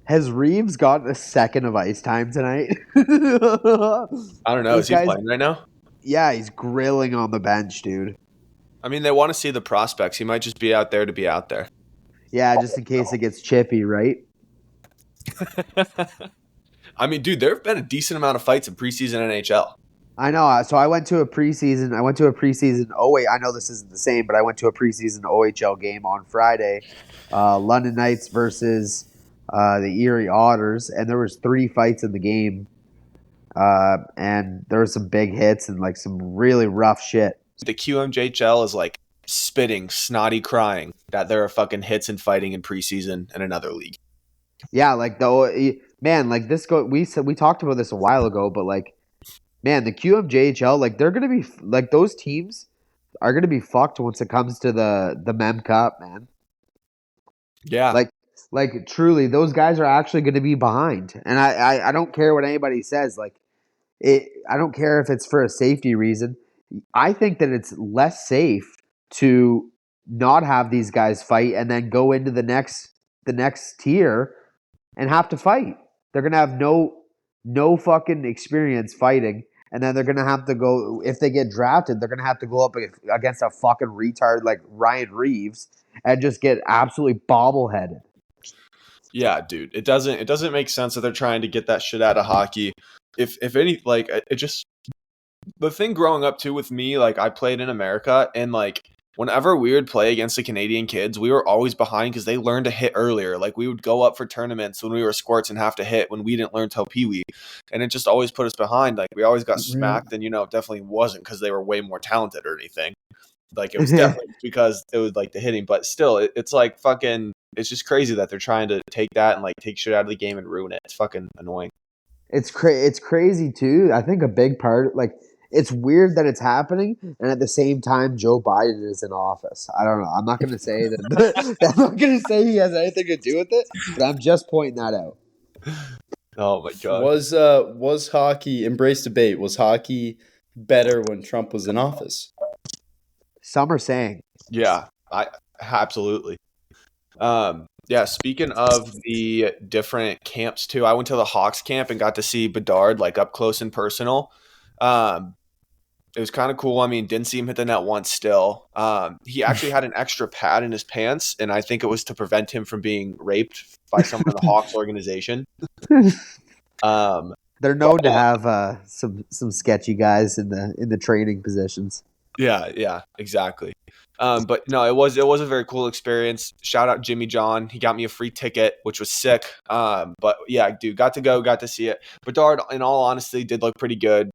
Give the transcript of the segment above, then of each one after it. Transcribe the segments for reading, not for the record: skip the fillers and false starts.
Has Reeves gotten a second of ice time tonight? I don't know. Is he playing right now? Yeah, he's grilling on the bench, dude. I mean, they want to see the prospects. He might just be out there to be out there. Yeah, just in case it gets chippy, right? I mean, dude, there have been a decent amount of fights in preseason NHL. I know. So I went to a preseason. Oh wait, I know this isn't the same, but I went to a preseason OHL game on Friday. London Knights versus the Erie Otters, and there was 3 fights in the game, and there were some big hits and like some really rough shit. The QMJHL is like spitting, snotty crying that there are fucking hits and fighting in preseason in another league. Yeah, like man, like we talked about this a while ago, but like, man, the QMJHL, like they're gonna be like those teams are gonna be fucked once it comes to the Mem Cup, man. Yeah, like truly, those guys are actually gonna be behind, and I don't care what anybody says, like it. I don't care if it's for a safety reason. I think that it's less safe to not have these guys fight and then go into the next tier and have to fight. They're gonna have no fucking experience fighting, and then they're gonna have to go if they get drafted. They're gonna have to go up against a fucking retard like Ryan Reeves and just get absolutely bobbleheaded. yeah, dude. It doesn't make sense that they're trying to get that shit out of hockey. If any, like it just the thing growing up too with me, like I played in America, and like whenever we would play against the Canadian kids, we were always behind because they learned to hit earlier. Like we would go up for tournaments when we were squirts and have to hit when we didn't learn till Pee-wee. And it just always put us behind. Like we always got smacked, and it definitely wasn't because they were way more talented or anything. Like it was definitely because it was like the hitting, but still it's like fucking, it's just crazy that they're trying to take that and like take shit out of the game and ruin it. It's fucking annoying. It's crazy too. I think a big part, like, it's weird that it's happening, and at the same time, Joe Biden is in office. I don't know. I'm not going to say that. I'm not going to say he has anything to do with it, but I'm just pointing that out. Oh my god. Was hockey, embrace debate, was hockey better when Trump was in office? Some are saying. Yeah, I absolutely. Yeah, speaking of the different camps too, I went to the Hawks camp and got to see Bedard like up close and personal. It was kind of cool. I mean, didn't see him hit the net once still. He actually had an extra pad in his pants, and I think it was to prevent him from being raped by someone in the Hawks organization. They're known to have some sketchy guys in the training positions. Yeah, exactly. But no, it was a very cool experience. Shout out Jimmy John. He got me a free ticket, which was sick. But yeah, dude, got to see it. Bedard, in all honesty, did look pretty good.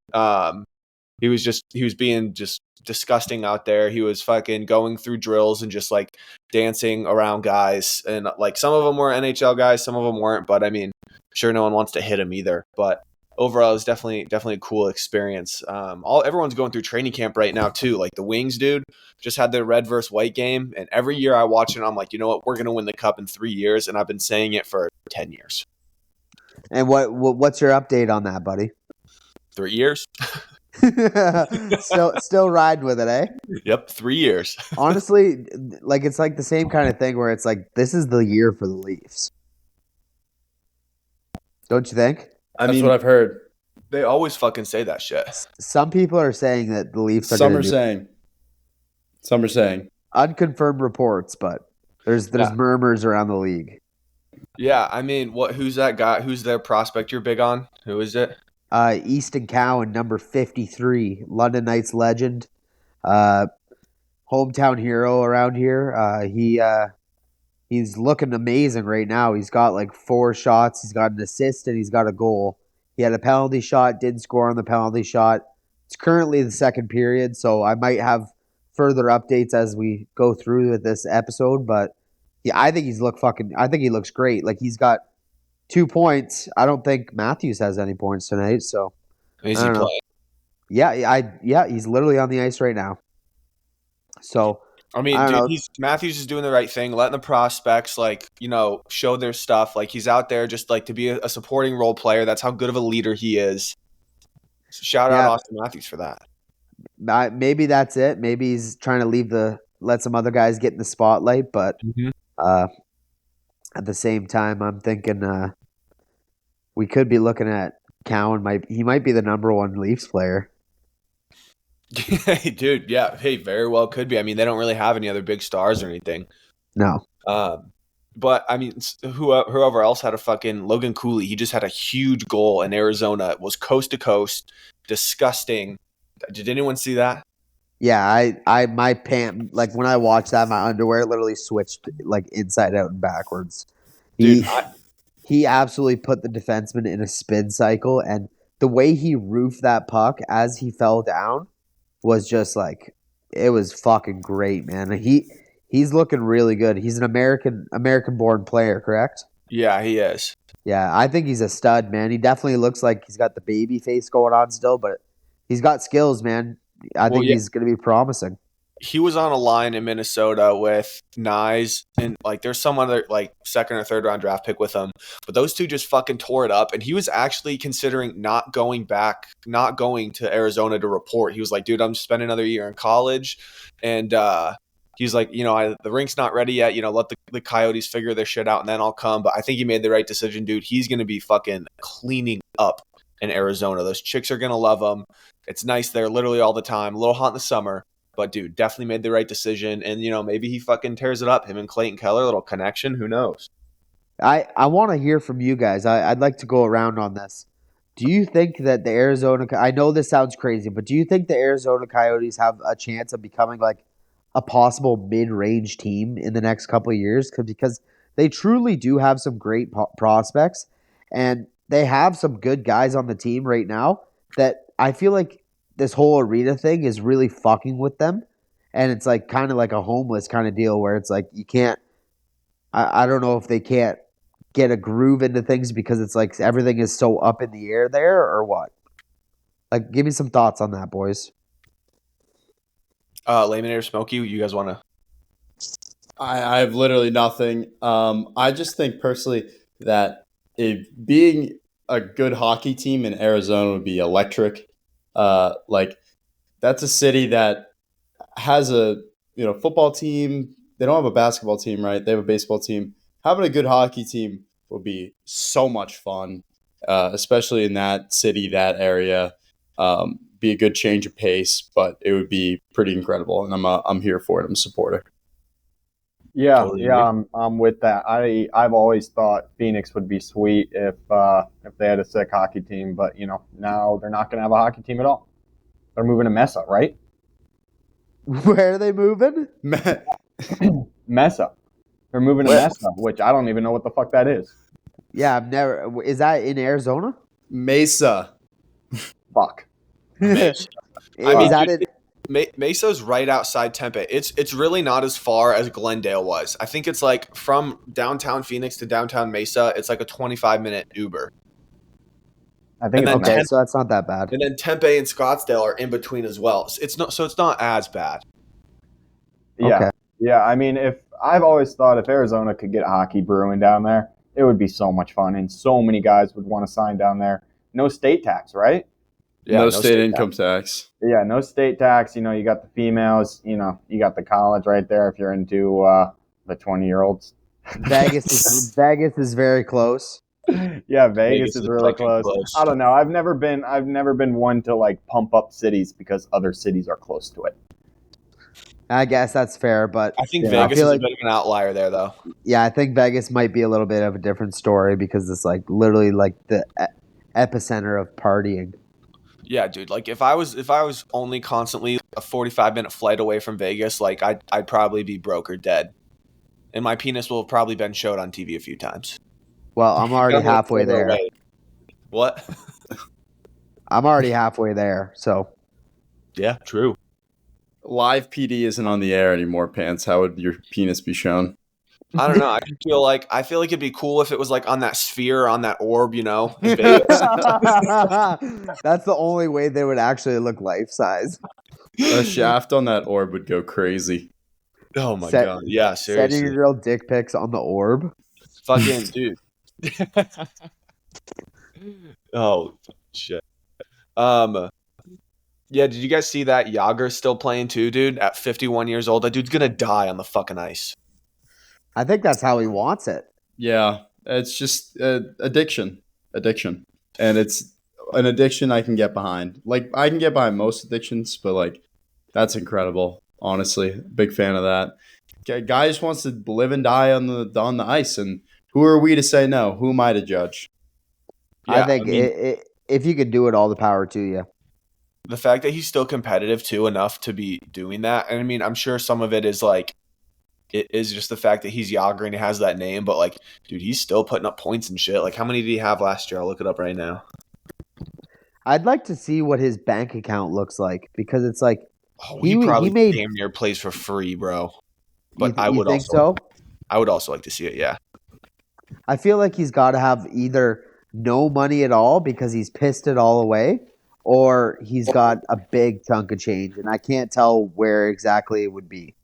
He was being just disgusting out there. He was fucking going through drills and just like dancing around guys. And like some of them were NHL guys, some of them weren't. But I mean, sure, no one wants to hit him either. But overall, it's definitely a cool experience. Everyone's going through training camp right now too. Like the Wings, dude, just had their red versus white game, and every year I watch it, I'm like, you know what, we're gonna win the cup in 3 years, and I've been saying it for 10 years. And what's your update on that, buddy? 3 years. still riding with it, eh? Yep, 3 years. Honestly, like it's like the same kind of thing where it's like this is the year for the Leafs. Don't you think? That's what I've heard. They always fucking say that shit. Some people are saying that the Leafs are Some are saying. Unconfirmed reports, but there's murmurs around the league. Yeah, I mean, who's that guy? Who's their prospect you're big on? Who is it? Easton Cowan, number 53, London Knights legend, hometown hero around here. He's looking amazing right now. He's got like 4 shots. He's got an assist and he's got a goal. He had a penalty shot, didn't score on the penalty shot. It's currently the second period, so I might have further updates as we go through with this episode. But yeah, I think he looks great. Like he's got 2 points. I don't think Matthews has any points tonight. So is he playing? Yeah, he's literally on the ice right now. So. I mean, dude, Matthews is doing the right thing, letting the prospects, like, show their stuff. Like, he's out there just, like, to be a supporting role player. That's how good of a leader he is. So shout out Austin Matthews for that. Maybe that's it. Maybe he's trying to let some other guys get in the spotlight. But at the same time, I'm thinking we could be looking at Cowan. He might be the number one Leafs player. Hey, dude, yeah, hey, very well could be. I mean, they don't really have any other big stars or anything. No. But I mean, whoever else had a fucking Logan Cooley, he just had a huge goal in Arizona. It was coast to coast, disgusting. Did anyone see that? Yeah, my pant, like when I watched that, my underwear literally switched like inside out and backwards. Dude, He absolutely put the defenseman in a spin cycle, and the way he roofed that puck as he fell down was just like, it was fucking great, man. He's looking really good. He's an American born player, correct? yeah, he is. Yeah, I think he's a stud, man. He definitely looks like he's got the baby face going on still, but he's got skills, man. I think he's going to be promising. He was on a line in Minnesota with Nyes, and like there's some other like second or third round draft pick with him, but those two just fucking tore it up. And he was actually considering not going to Arizona to report. He was like, dude, I'm spending another year in college, and he's like, the rink's not ready yet. Let the Coyotes figure their shit out, and then I'll come. But I think he made the right decision, dude. He's gonna be fucking cleaning up in Arizona. Those chicks are gonna love him. It's nice there, literally all the time. A little hot in the summer. But, dude, definitely made the right decision. And, maybe he fucking tears it up. Him and Clayton Keller, a little connection. Who knows? I want to hear from you guys. I'd like to go around on this. Do you think that the Arizona – I know this sounds crazy, but do you think the Arizona Coyotes have a chance of becoming like a possible mid-range team in the next couple of years? Because they truly do have some great prospects, and they have some good guys on the team right now that I feel like this whole arena thing is really fucking with them. And it's like kind of like a homeless kind of deal where it's like you can't I don't know if they can't get a groove into things because it's like everything is so up in the air there or what. Like, give me some thoughts on that, boys. Layminator Smokey, you guys want to? I have literally nothing. I just think personally that being a good hockey team in Arizona would be electric. Like that's a city that has a football team. They don't have a basketball team, right? They have a baseball team. Having a good hockey team will be so much fun, especially in that city, that area. Be a good change of pace, but it would be pretty incredible, and I'm here for it. I'm a supporter. Yeah, Totally I'm with that. I've always thought Phoenix would be sweet if they had a sick hockey team, but now they're not going to have a hockey team at all. They're moving to Mesa, right? Where are they moving? Mesa. They're moving to Mesa, which I don't even know what the fuck that is. Yeah, I've never. Is that in Arizona? Mesa. Fuck. Mesa. I mean, is that it? Mesa's right outside Tempe. It's really not as far as Glendale was. I think it's like from downtown Phoenix to downtown Mesa, it's like a 25-minute Uber. I think And it's Okay, so that's not that bad. And then Tempe and Scottsdale are in between as well. It's not as bad. Yeah. Okay. Yeah, I mean, I've always thought if Arizona could get hockey brewing down there, it would be so much fun, and so many guys would want to sign down there. No state tax, right? Yeah, no state income tax. Yeah, no state tax. You got the females. You got the college right there if you're into the 20-year-olds. Vegas is very close. Yeah, Vegas is really close. close. I don't know. I've never been one to like pump up cities because other cities are close to it. I guess that's fair, but I think Yeah, Vegas is like- a bit of an outlier there, though. yeah, I think Vegas might be a little bit of a different story because it's like literally like the epicenter of partying. Yeah, dude. Like if I was only constantly a 45-minute flight away from Vegas, like I'd probably be broke or dead, and my penis will have probably been showed on TV a few times. Well, I'm already halfway Further there. away. What? I'm already halfway there, so Yeah, true. Live PD isn't on the air anymore, Pants. How would your penis be shown? I don't know. I feel like it'd be cool if it was like on that sphere, on that orb, in Vegas. that's the only way they would actually look life size. A shaft on that orb would go crazy. Oh my god. Yeah, Sending seriously. your real dick pics on the orb. Fucking dude. Oh shit. Yeah, did you guys see that Yager's still playing too, dude? At 51 years old, that dude's gonna die on the fucking ice. I think that's how he wants it. Yeah, it's just addiction. addiction, and it's an addiction I can get behind. Like I can get behind most addictions, but like that's incredible. Honestly, big fan of that. Guy just wants to live and die on the ice, and who are we to say no? Who am I to judge? I Yeah, think I mean, if you could do it, all the power to you. the fact that he's still competitive too enough to be doing that, and I mean, I'm sure some of it is like it is just the fact that he's Yager and he has that name, but like, dude, he's still putting up points and shit. Like, how many did he have last year? I'll look it up right now. I'd like to see what his bank account looks like because it's like Oh, he he probably made. damn near plays for free, bro. But You think so? I would also like to see it. Yeah. I feel like he's got to have either no money at all because he's pissed it all away, or he's got a big chunk of change, and I can't tell where exactly it would be.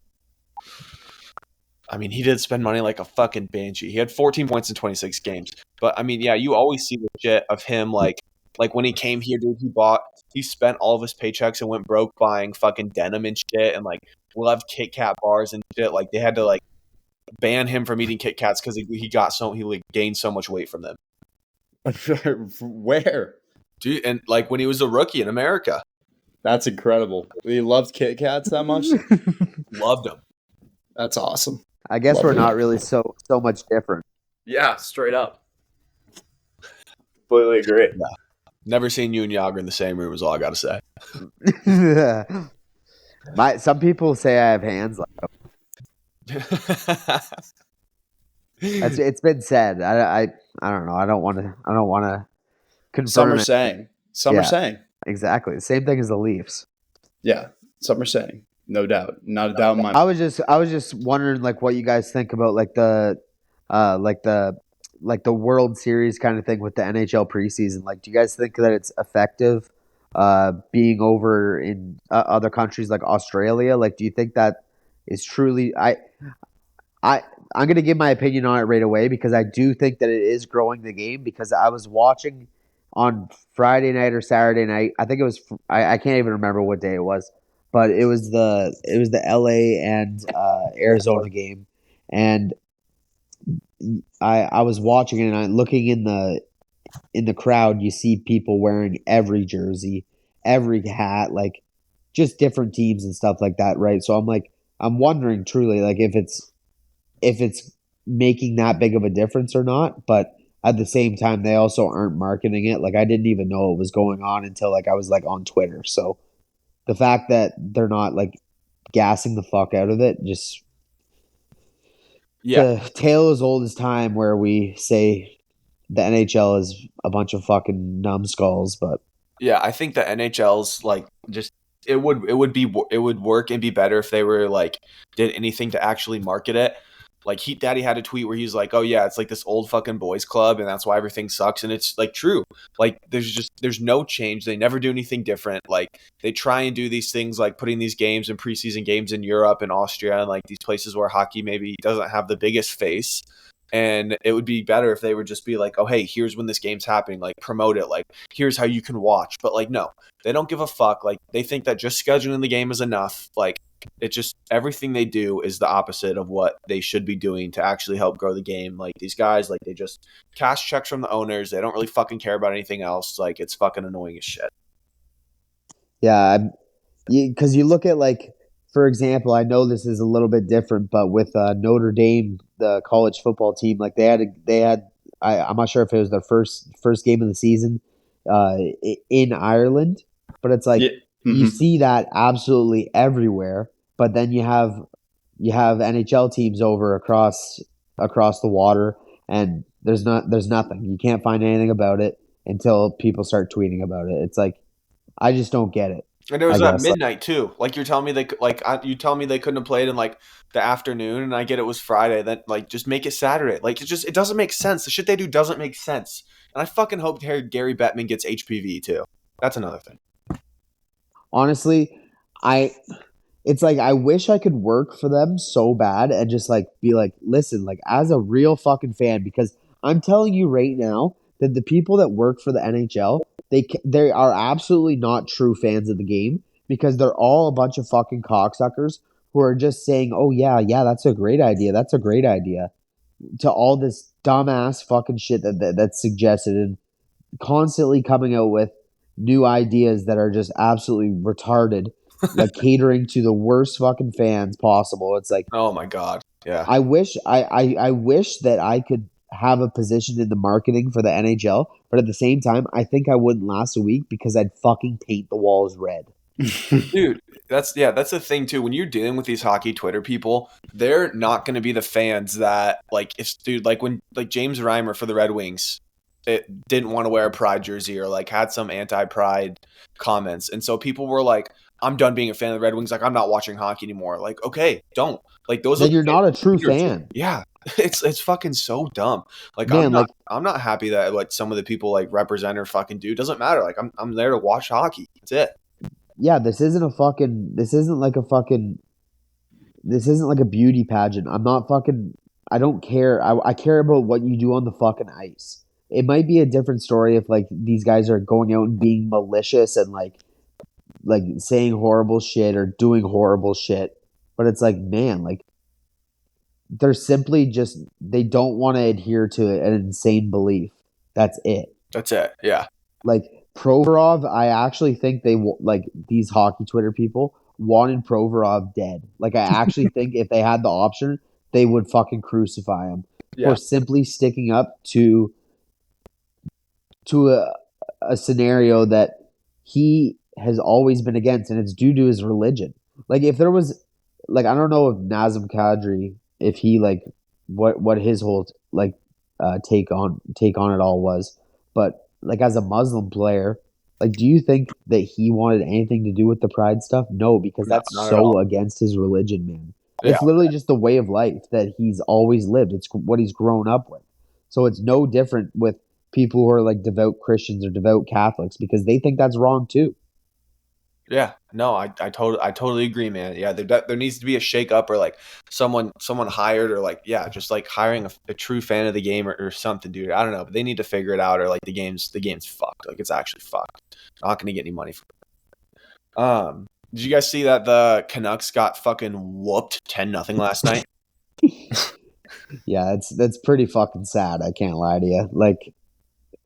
I mean, he did spend money like a fucking banshee. He had 14 points in 26 games. But I mean, yeah, you always see the shit of him like when he came here, dude, he spent all of his paychecks and went broke buying fucking denim and shit and like loved Kit Kat bars and shit. Like they had to like ban him from eating Kit Kats because he like gained so much weight from them. Where? Dude, and like when he was a rookie in America. That's incredible. He loved Kit Kats that much. Loved him. That's awesome. I guess Love we're it. not really so much different. Yeah, straight up. Completely agree. Never seen you and Yager in the same room is all I gotta say. Some people say I have hands like it's been said. I don't know. I don't want to confirm Some are it. saying. Some are Yeah. saying. Exactly. Same thing as the Leafs. Yeah. Some are saying. No doubt. Not a doubt in my mind. I was just wondering like what you guys think about like the World Series kind of thing with the NHL preseason. Like, do you guys think that it's effective being over in other countries like Australia? Like, do you think that is truly I'm going to give my opinion on it right away because I do think that it is growing the game because I was watching on Friday night or Saturday night. I think it was I can't even remember what day it was, but it was the LA and Arizona game, and I was watching it and I'm looking in the crowd. You see people wearing every jersey, every hat, like just different teams and stuff like that, right? So I'm wondering truly like if it's making that big of a difference or not, but at the same time they also aren't marketing it. Like I didn't even know it was going on until like I was like on Twitter. So the fact that they're not like gassing the fuck out of it, just the tale as old as time where we say the NHL is a bunch of fucking numbskulls, but Yeah, I think the NHL's like just it would work and be better if they were like did anything to actually market it. Like Heat Daddy had a tweet where he's like, "Oh yeah, it's like this old fucking boys club, and that's why everything sucks." And it's like true. Like there's no change. They never do anything different. Like they try and do these things like putting these games and preseason games in Europe and Austria and like these places where hockey maybe doesn't have the biggest face. And it would be better if they would just be like, oh, hey, here's when this game's happening. Like, promote it. Like, here's how you can watch. But, like, no, they don't give a fuck. Like, they think that just scheduling the game is enough. Like, it just, everything they do is the opposite of what they should be doing to actually help grow the game. Like, these guys, like, they just cash checks from the owners. They don't really fucking care about anything else. Like, it's fucking annoying as shit. yeah, because you look at like, for example, I know this is a little bit different, but with Notre Dame, the college football team, like I'm not sure if it was their first game of the season in Ireland, but it's like you see that absolutely everywhere. But then you have NHL teams over across the water, and there's nothing. You can't find anything about it until people start tweeting about it. It's like I just don't get it. And it was at midnight too. Like you're telling me you tell me they couldn't have played in like the afternoon, and I get it was Friday. Then like just make it Saturday. Like it doesn't make sense. The shit they do doesn't make sense. And I fucking hope Gary Bettman gets HPV too. That's another thing. Honestly, it's like I wish I could work for them so bad and just like be like, listen, like as a real fucking fan, because I'm telling you right now that the people that work for the NHL, they are absolutely not true fans of the game because they're all a bunch of fucking cocksuckers who are just saying, "Oh yeah, that's a great idea. That's a great idea," to all this dumbass fucking shit that's suggested. constantly coming out with new ideas that are just absolutely retarded, like catering to the worst fucking fans possible. It's like Oh my god. Yeah. I wish that I could have a position in the marketing for the NHL, but at the same time, I think I wouldn't last a week because I'd fucking paint the walls red. Dude, that's the thing too. When you're dealing with these hockey Twitter people, they're not going to be the fans that like if dude like when like James Reimer for the Red Wings it didn't want to wear a pride jersey or like had some anti-pride comments. And so people were like, I'm done being a fan of the Red Wings. Like, I'm not watching hockey anymore. Like, okay, don't. Like, those Then are you're not a true fan. Yeah. It's fucking so dumb. Like, Man, I'm not happy that what some of the people like represent or fucking do. Doesn't matter. Like, I'm there to watch hockey. That's it. Yeah, this isn't like a beauty pageant. I don't care. I care about what you do on the fucking ice. It might be a different story if like these guys are going out and being malicious and like saying horrible shit or doing horrible shit. But it's like, man, like they're simply just they don't want to adhere to an insane belief. That's it. That's it. Yeah. Like Provorov, I actually think like these hockey Twitter people wanted Provorov dead. Like I actually think if they had the option, they would fucking crucify him for simply sticking up to a scenario that he has always been against, and it's due to his religion. Like if there was, like I don't know if Nazem Kadri, if he like what his whole like take on it all was, but like as a Muslim player, like do you think that he wanted anything to do with the pride stuff? No, because that's so against his religion, man. It's literally just the way of life that he's always lived. It's what he's grown up with. So it's no different with people who are like devout Christians or devout Catholics because they think that's wrong too. Yeah, no, I totally agree, man. Yeah, there needs to be a shake up or like someone hired or like just like hiring a true fan of the game or something, dude. I don't know, but they need to figure it out or like the game's fucked. Like it's actually fucked. Not gonna get any money for it. Did you guys see that the Canucks got fucking whooped 10-0 last night? Yeah, that's pretty fucking sad. I can't lie to you. Like,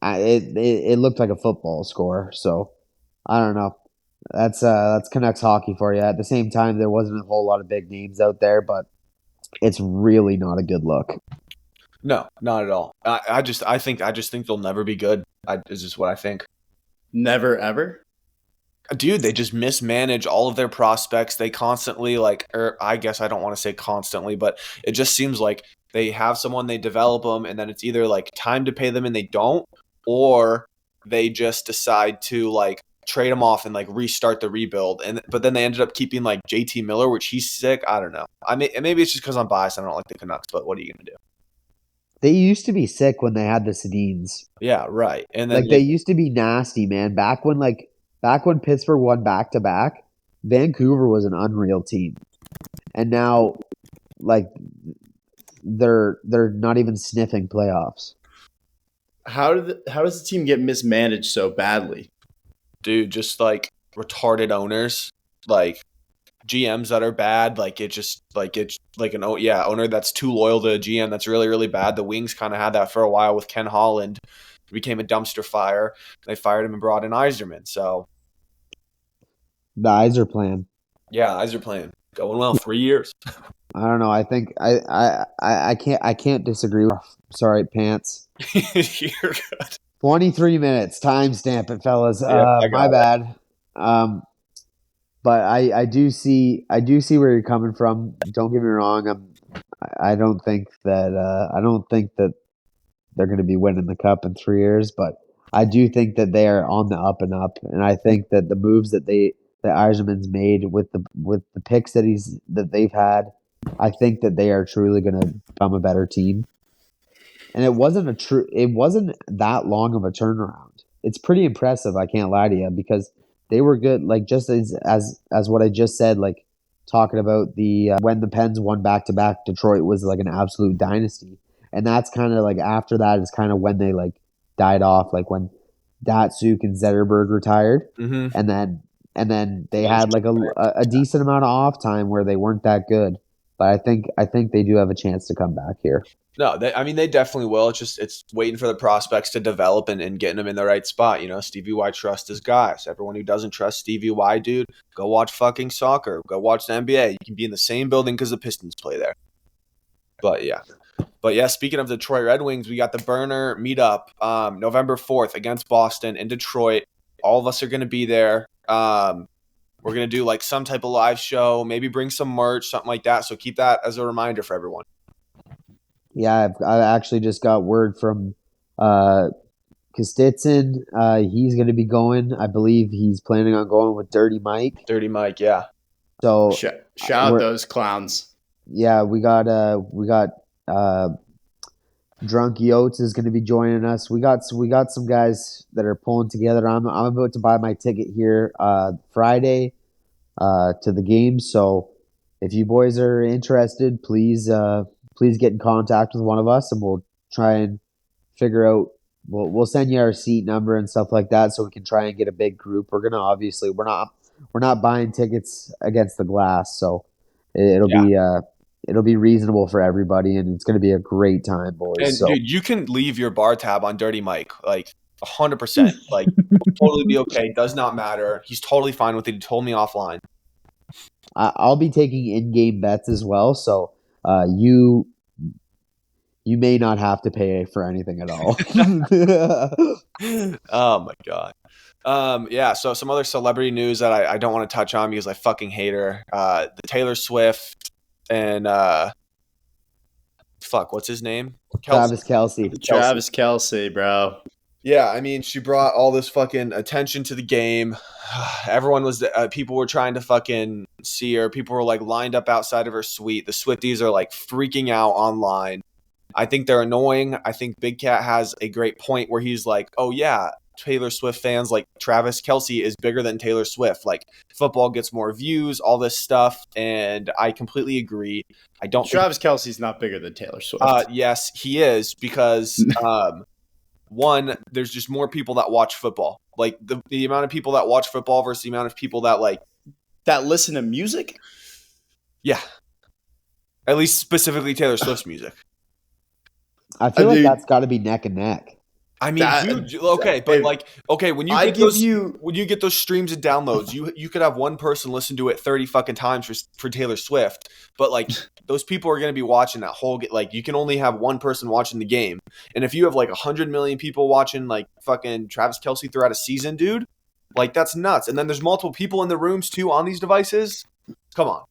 it looked like a football score. So I don't know. That's Canucks hockey for you. At the same time, there wasn't a whole lot of big names out there, but it's really not a good look. No, not at all. I just think they'll never be good. Is just what I think. Never ever. Dude, they just mismanage all of their prospects. They constantly I guess I don't want to say constantly, but it just seems like they have someone, they develop them, and then it's either like time to pay them and they don't, or they just decide to like trade them off and like restart the rebuild. But then they ended up keeping like JT Miller, which he's sick. I don't know. Maybe it's just because I'm biased. I don't like the Canucks, but what are you gonna do? They used to be sick when they had the Sedins. Yeah, right. And then like they used to be nasty, man. Back when Pittsburgh won back-to-back, Vancouver was an unreal team. And now like they're not even sniffing playoffs. How does the team get mismanaged so badly? Dude, just like retarded owners, like GMs that are bad, like it's like an owner that's too loyal to a GM that's really, really bad. The Wings kind of had that for a while with Ken Holland. It became a dumpster fire. They fired him and brought in Yzerman. So the Yzer plan. Yeah, Yzer plan. Going well, 3 years. I don't know. I think I can't disagree with sorry, pants. You're good. 23 minutes. Timestamp it, fellas. My it. bad. But I do see where you're coming from. Don't get me wrong. I don't think that they're going to be winning the cup in 3 years, but I do think that they are on the up and up, and I think that the moves that Yzerman's made with the picks that they've had, I think that they are truly going to become a better team. And it wasn't that long of a turnaround. It's pretty impressive, I can't lie to you, because they were good, like just as what I just said, like talking about the when the Pens won back-to-back, Detroit was like an absolute dynasty. And that's kind of like after that is kind of when they like died off, like when Datsuk and Zetterberg retired. Mm-hmm. And then they had like a decent amount of off time where they weren't that good. But I think they do have a chance to come back here. No, they definitely will. It's waiting for the prospects to develop and getting them in the right spot. Stevie Y trusts his guys. Everyone who doesn't trust Stevie Y, dude, go watch fucking soccer. Go watch the NBA. You can be in the same building because the Pistons play there. But yeah, speaking of Detroit Red Wings, we got the Burner meetup November 4th against Boston in Detroit. All of us are going to be there. We're going to do like some type of live show, maybe bring some merch, something like that. So keep that as a reminder for everyone. Yeah, I actually just got word from Kostitsin. He's going to be going. I believe he's planning on going with Dirty Mike. Dirty Mike, yeah. So Shout out those clowns. Yeah, we got Drunk Yotes is going to be joining us. We got some guys that are pulling together. I'm about to buy my ticket here Friday to the game. So if you boys are interested, please get in contact with one of us, and we'll try and figure out. We'll send you our seat number and stuff like that, so we can try and get a big group. We're gonna obviously we're not buying tickets against the glass, so it'll be reasonable for everybody, and it's gonna be a great time, boys. And so. dude, you can leave your bar tab on Dirty Mike, like 100%. Like, will totally be okay. Does not matter. He's totally fine with it. He told me offline. I'll be taking in-game bets as well, so you may not have to pay for anything at all. Oh my god. Yeah, so some other celebrity news that I don't want to touch on because I fucking hate her. The Taylor Swift and what's his name? Travis Kelce. Travis Kelce, bro. Yeah, I mean, she brought all this fucking attention to the game. Everyone was people were trying to fucking see her. People were like lined up outside of her suite. The Swifties are like freaking out online. I think they're annoying. I think Big Cat has a great point where he's like, "Oh yeah, Taylor Swift fans like Travis Kelce is bigger than Taylor Swift. Like football gets more views, all this stuff." And I completely agree. I don't. Travis Kelce's not bigger than Taylor Swift. Yes, he is because one, there's just more people that watch football. Like the amount of people that watch football versus the amount of people that that listen to music. Yeah, at least specifically Taylor Swift's music. I feel like that's got to be neck and neck. I mean, dude, okay, but when you get those streams and downloads, you could have one person listen to it 30 fucking times for Taylor Swift, but like those people are going to be watching that whole like you can only have one person watching the game, and if you have like 100 million people watching like fucking Travis Kelce throughout a season, dude, like that's nuts. And then there's multiple people in the rooms too on these devices. Come on,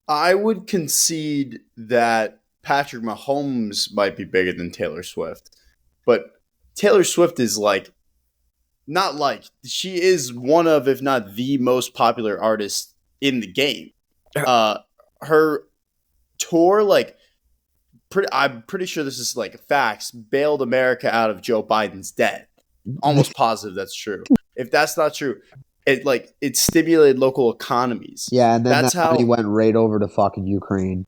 I would concede that Patrick Mahomes might be bigger than Taylor Swift, but Taylor Swift is she is one of, if not the most popular artist in the game. Her tour, I'm pretty sure this is like facts, bailed America out of Joe Biden's debt. Almost positive that's true. If that's not true, it stimulated local economies. Yeah, and then that's how he went right over to fucking Ukraine.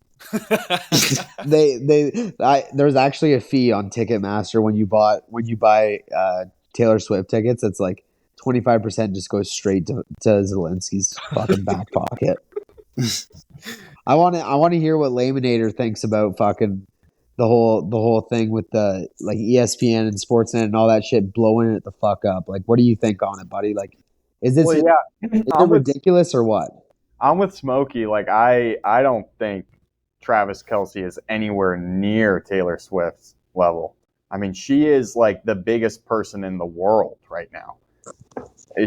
There's actually a fee on Ticketmaster when you buy Taylor Swift tickets. It's like 25% just goes straight to Zelensky's fucking back pocket. I want to hear what Layminator thinks about fucking the whole thing with the like ESPN and Sportsnet and all that shit blowing it the fuck up. Like, what do you think on it, buddy? Like, is it ridiculous or what? I'm with Smokey. Like, I don't think Travis Kelce is anywhere near Taylor Swift's level. I mean, she is like the biggest person in the world right now.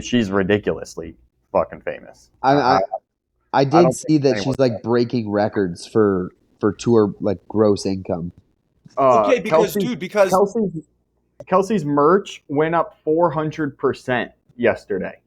She's ridiculously fucking famous. I did see that she's like breaking records for tour like gross income. Okay, because Kelce's merch went up 400% yesterday.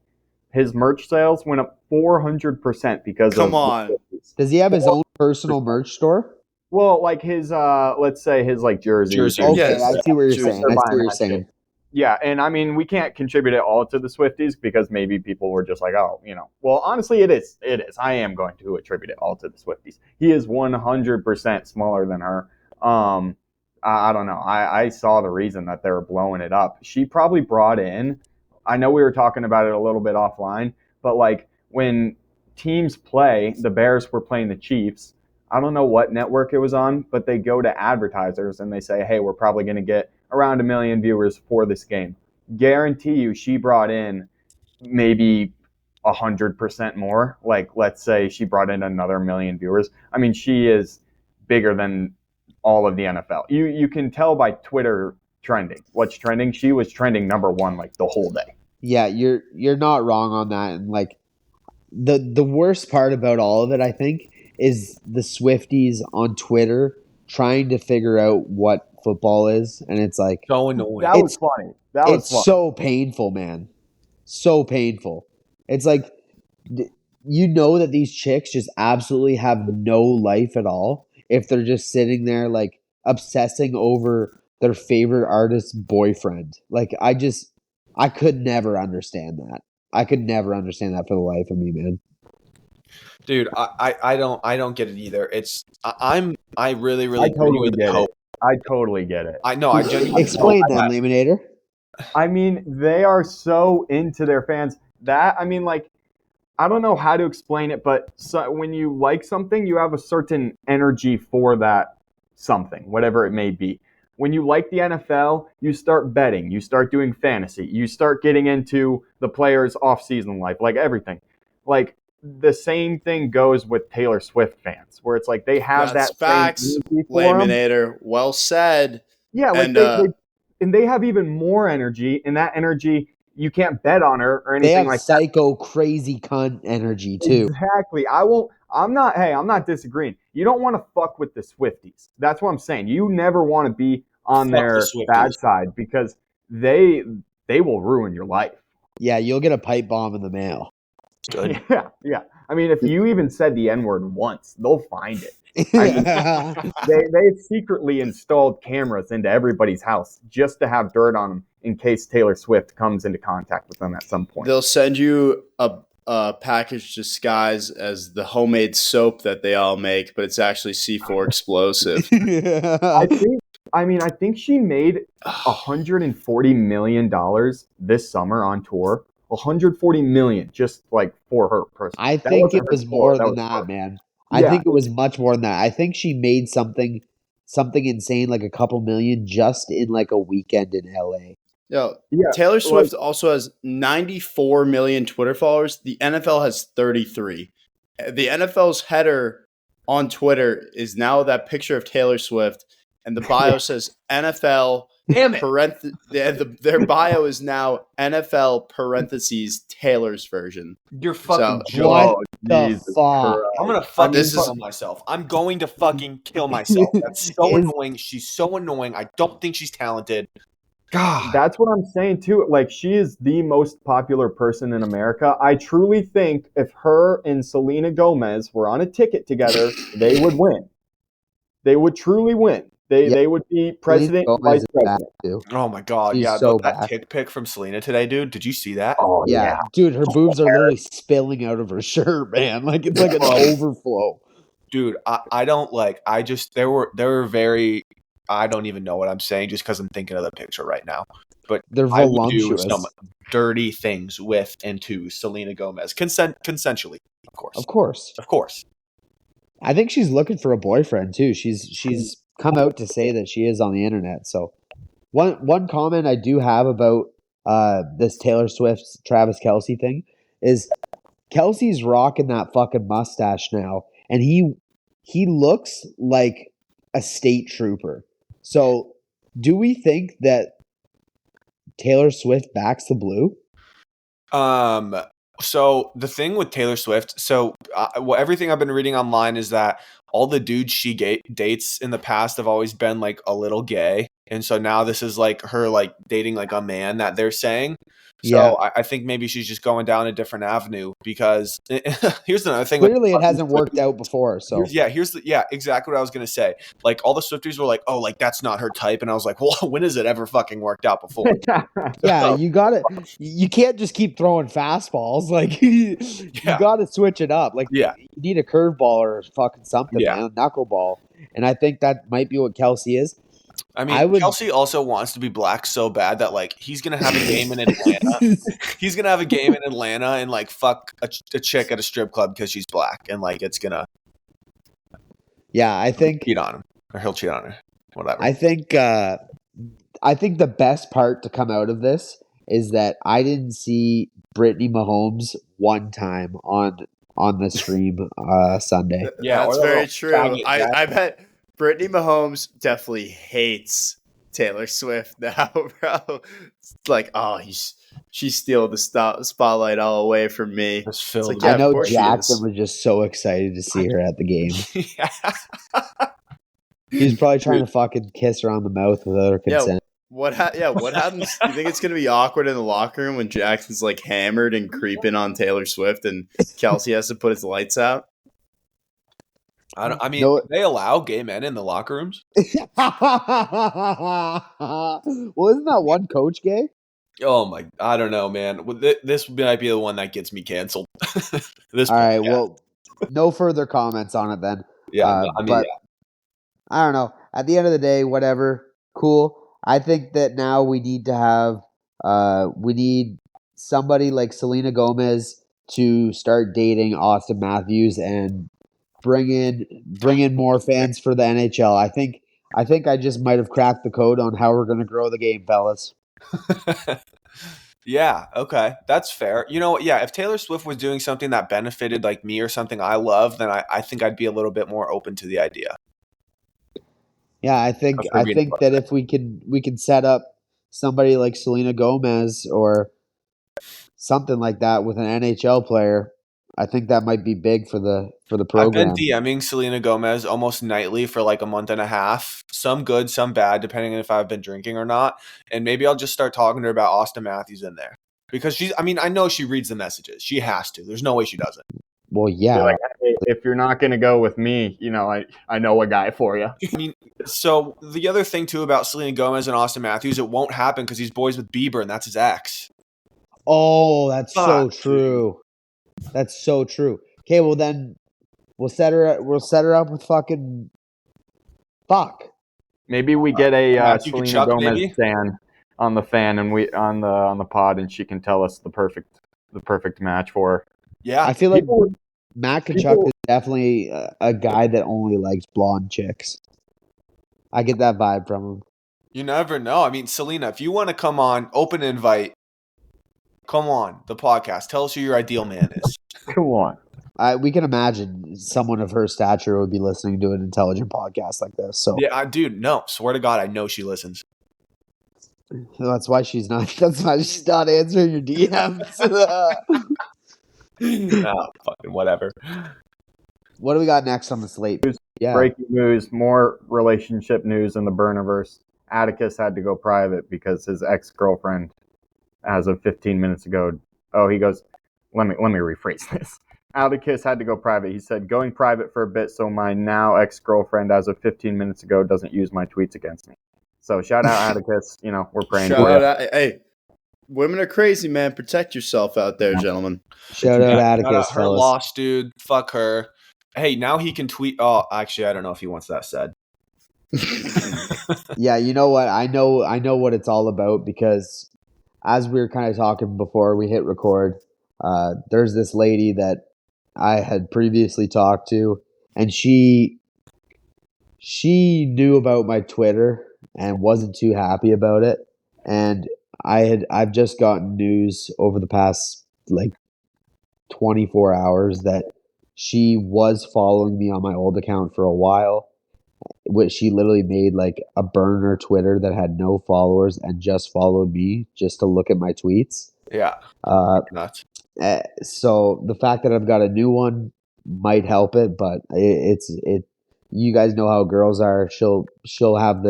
His merch sales went up 400% because Come on. Does he have his own personal merch store? Well, like his, let's say his like jerseys. Okay, yes. I see what you're saying. Yeah, and I mean, we can't contribute it all to the Swifties because maybe people were just like, oh, Well, honestly, it is. I am going to attribute it all to the Swifties. He is 100% smaller than her. I don't know. I saw the reason that they were blowing it up. She probably brought in, I know we were talking about it a little bit offline, but like when teams play, the Bears were playing the Chiefs. I don't know what network it was on, but they go to advertisers and they say, hey, we're probably going to get around 1 million viewers for this game. Guarantee you she brought in maybe 100% more. Like, let's say she brought in another 1 million viewers. I mean, she is bigger than all of the NFL. You can tell by Twitter trending. What's trending? She was trending #1 like the whole day. Yeah, you're not wrong on that. And like the worst part about all of it, I think, is the Swifties on Twitter trying to figure out what football is, and it's like So annoying. That was funny. That was it's funny. so painful, man. So painful. It's like you know that these chicks just absolutely have no life at all if they're just sitting there like obsessing over their favorite artist's boyfriend. Like I could never understand that. I could never understand that for the life of me, man. Dude, I don't get it either. It's I really I totally genuinely get hope. it. I totally get it. I know. I genuinely Explain hope then, that- Layminator. I mean, they are so into their fans that, I mean, like, I don't know how to explain it, but when you like something, you have a certain energy for that something, whatever it may be. When you like the NFL, you start betting, you start doing fantasy, you start getting into the players' off-season life, like everything. Like, the same thing goes with Taylor Swift fans, where it's like they have That's that facts. same energy for 'em. Layminator, well said. Yeah, like And, they have even more energy, and that energy you can't bet on her or They anything have like psycho crazy cunt energy that. too. Exactly. I'm not disagreeing. You don't want to fuck with the Swifties. That's what I'm saying. You never want to be on Fuck the their Swifties. bad side because they will ruin your life. Yeah, you'll get a pipe bomb in the mail. Good. Yeah. I mean, if you even said the N-word once, they'll find it. They've secretly installed cameras into everybody's house just to have dirt on them in case Taylor Swift comes into contact with them at some point. they'll send you a package disguised as the homemade soap that they all make, but it's actually C4 explosive. I think she made $140 million this summer on tour. 140 million just like for her personally. I That think wasn't it her was tour, more that than was that, her. man. I Yeah. think it was much more than that. I think she made something insane, like a couple million, just in like a weekend in LA. Yo, Yeah, Taylor Swift also has 94 million Twitter followers. The NFL has 33. The NFL's header on Twitter is now that picture of Taylor Swift, and the bio says NFL. Damn it. Their bio is now NFL parentheses Taylor's version. You're fucking So- joking. What the Jesus fuck? Christ. I'm gonna fucking This is- kill myself. I'm going to fucking kill myself. That's so Is- annoying. She's so annoying. I don't think she's talented. God. That's what I'm saying too. Like, she is the most popular person in America. I truly think if her and Selena Gomez were on a ticket together, they would win. They would truly win. They would be president, Selena Gomez vice is bad, president. too. Oh my god. She's Yeah, so that bad. tick pic from Selena today, dude. Did you see that? Oh Yeah, dude, her boobs are literally spilling out of her shirt, man. Like it's like an overflow. Dude, I don't like I just they were very I don't even know what I'm saying just because I'm thinking of the picture right now. But They're I would do voluptuous. some dirty things with and to Selena Gomez. Consensually, of course. Of course. Of course. I think she's looking for a boyfriend too. She's come out to say that she is on the internet. So one comment I do have about this Taylor Swift Travis Kelce thing is Kelsey's rocking that fucking mustache now, and he looks like a state trooper. So do we think that Taylor Swift backs the blue? So the thing with Taylor Swift, everything I've been reading online is that all the dudes she dates in the past have always been like a little gay, and so now this is like her like dating like a man that they're saying. So Yeah. I think maybe she's just going down a different avenue because here's another thing. Clearly, it hasn't worked out before. So Here's exactly what I was gonna say. Like all the Swifties were like, "Oh, like that's not her type," and I was like, "Well, when has it ever fucking worked out before?" yeah, you got to. You can't just keep throwing fastballs. Like you got to switch it up. Like Yeah. you need a curveball or fucking something, Yeah. man, a knuckleball. And I think that might be what Kelce is. I mean, I would- Kelce also wants to be black so bad that like he's gonna have a game in Atlanta. He's gonna have a game in Atlanta and like fuck a chick at a strip club because she's black, and like it's gonna. Yeah, I think Cheat on him, or he'll cheat on her. Whatever. I think the best part to come out of this is that I didn't see Brittany Mahomes one time on the stream Sunday. Yeah, That's or the very little true. faggot Jack. I bet Brittany Mahomes definitely hates Taylor Swift now, bro. It's like, oh, she's stealing the spotlight all away from me. Just It's filled like, with- yeah, I of know course she Jackson is. was just so excited to see her at the game. Yeah. He was probably trying to fucking kiss her on the mouth without her consent. What happens? You think it's gonna be awkward in the locker room when Jackson's like hammered and creeping on Taylor Swift and Kelce has to put his lights out? I mean, No. they allow gay men in the locker rooms. Well, isn't that one coach gay? Oh my! I don't know, man. Well, this might be the one that gets me canceled. This All right. podcast. Well, no further comments on it then. Yeah, no, I mean, but I don't know. At the end of the day, whatever. Cool. I think that now we need to have we need somebody like Selena Gomez to start dating Austin Matthews and bring in more fans for the NHL. I think I just might have cracked the code on how we're going to grow the game, fellas. yeah, okay, that's fair. You know what? Yeah, if Taylor Swift was doing something that benefited like me or something I love, then I think I'd be a little bit more open to the idea. Yeah, I think that if we can set up somebody like Selena Gomez or something like that with an NHL player, I think that might be big for the I've been program. DMing Selena Gomez almost nightly for like a month and a half. Some good, some bad, depending on if I've been drinking or not. And maybe I'll just start talking to her about Austin Matthews in there. Because I know she reads the messages. She has to. There's no way she doesn't. Well, yeah. You're like, hey, if you're not going to go with me, I know a guy for you. I mean, so the other thing too about Selena Gomez and Austin Matthews, it won't happen because he's boys with Bieber and that's his ex. Oh, that's so Fuck, true. That's so true. Okay, well then we'll set her up with fucking fuck. Maybe we get a Matthew Selena Kachuk, Gomez maybe? fan on the fan, and we on the pod, and she can tell us the perfect match for her. Yeah. I feel like People- Matt Kachuk people- is definitely a guy that only likes blonde chicks. I get that vibe from him. You never know. I mean, Selena, if you want to come on, open invite. Come on, the podcast. Tell us who your ideal man is. Come on. We can imagine someone of her stature would be listening to an intelligent podcast like this. So Yeah, dude, no. Swear to God, I know she listens. that's why she's not. That's why she's not answering your DMs. Oh, fucking whatever. What do we got next on the slate? Yeah, Breaking news, more relationship news in the Burniverse. Atticus had to go private because his ex-girlfriend, as of 15 minutes ago, he goes, let me rephrase this. Atticus had to go private. He said, going private for a bit so my now ex-girlfriend, as of 15 minutes ago, doesn't use my tweets against me. So shout out Atticus. We're praying Shout for you. out, hey, women are crazy, man. Protect yourself out there, gentlemen. shout out Shout Atticus, her fellas. lost, dude. Fuck her. Hey, now he can tweet. Oh, actually, I don't know if he wants that said. Yeah, you know what? I know what it's all about because as we were kind of talking before we hit record, there's this lady that I had previously talked to, and she knew about my Twitter and wasn't too happy about it. And I've just gotten news over the past like 24 hours that she was following me on my old account for a while, which she literally made like a burner Twitter that had no followers and just followed me just to look at my tweets. Yeah. Nuts. So the fact that I've got a new one might help it, but it's you guys know how girls are. She'll have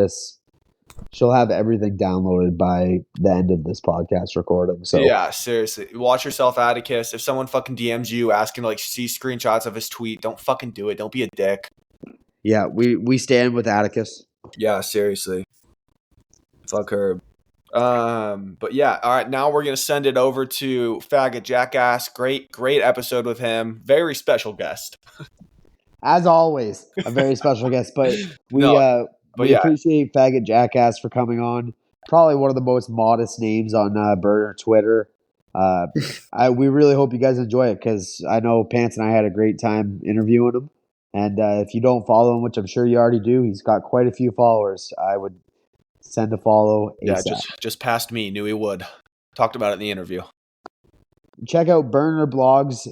everything downloaded by the end of this podcast recording. So Yeah, seriously. Watch yourself, Atticus. If someone fucking DMs you asking to like see screenshots of his tweet, don't fucking do it. Don't be a dick. yeah, we stand with Atticus. Yeah, seriously. Fuck her. But yeah, all right. Now we're gonna send it over to Faggot Jackass. Great episode with him. Very special guest. As always, a very special guest. But we yeah. appreciate Faggot Jackass for coming on. Probably one of the most modest names on Burner Twitter. We really hope you guys enjoy it because I know Pants and I had a great time interviewing him. And if you don't follow him, which I'm sure you already do, he's got quite a few followers. I would send a follow ASAP. Yeah, just past me. Knew he would. Talked about it in the interview. Check out Burner Blogs.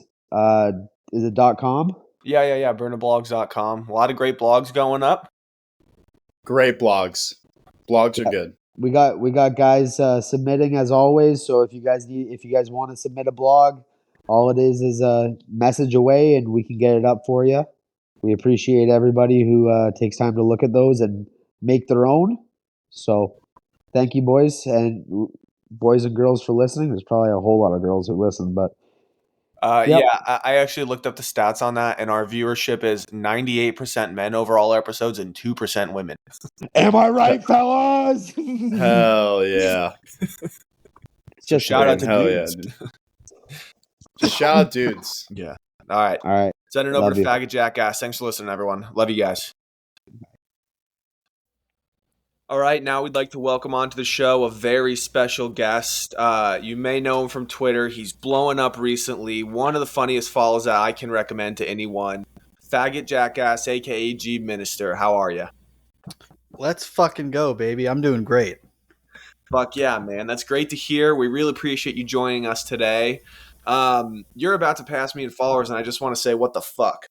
Is it .com? Yeah. Burnerblogs.com. A lot of great blogs going up. Great blogs. Blogs are good. We got guys submitting as always. So if you guys want to submit a blog, all it is a message away, and we can get it up for you. We appreciate everybody who takes time to look at those and make their own. So thank you, boys and girls, for listening. There's probably a whole lot of girls who listen, but yep. Yeah, I actually looked up the stats on that, and our viewership is 98% men over all episodes and 2% women. Am I right, fellas? Hell yeah. Just shout out to hell dudes. yeah. Just shout out dudes. Yeah. All right. Send it over Love to you. Faggot Jackass. Thanks for listening, everyone. Love you guys. All right, now we'd like to welcome onto the show a very special guest. You may know him from Twitter. He's blowing up recently. One of the funniest follows that I can recommend to anyone. Faggot Jackass, a.k.a. GeebMinister. How are you? Let's fucking go, baby. I'm doing great. Fuck yeah, man. That's great to hear. We really appreciate you joining us today. You're about to pass me in followers, and I just want to say, what the fuck?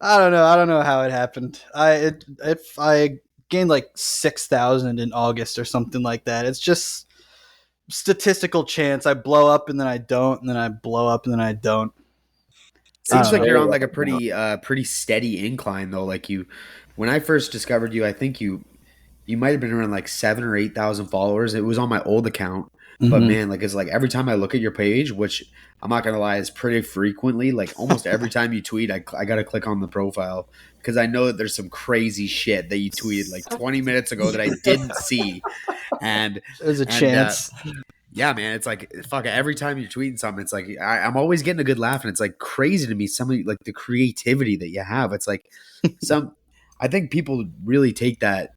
I don't know how it happened. I gained like 6,000 in August or something like that. It's just statistical chance. I blow up and then I don't, and then I blow up and then I don't. Seems like know. you're on like a pretty steady incline though. Like when I first discovered you, I think you might have been around like 7,000 or 8,000 followers. It was on my old account, but man, like it's like every time I look at your page, which I'm not gonna lie, is pretty frequently. Like almost every time you tweet, I gotta click on the profile because I know that there's some crazy shit that you tweeted like 20 minutes ago that I didn't see, and There's a chance. yeah, man, it's like fuck. Every time you're tweeting something, it's like I'm always getting a good laugh, and it's like crazy to me. Some of like the creativity that you have. It's like I think people really take that.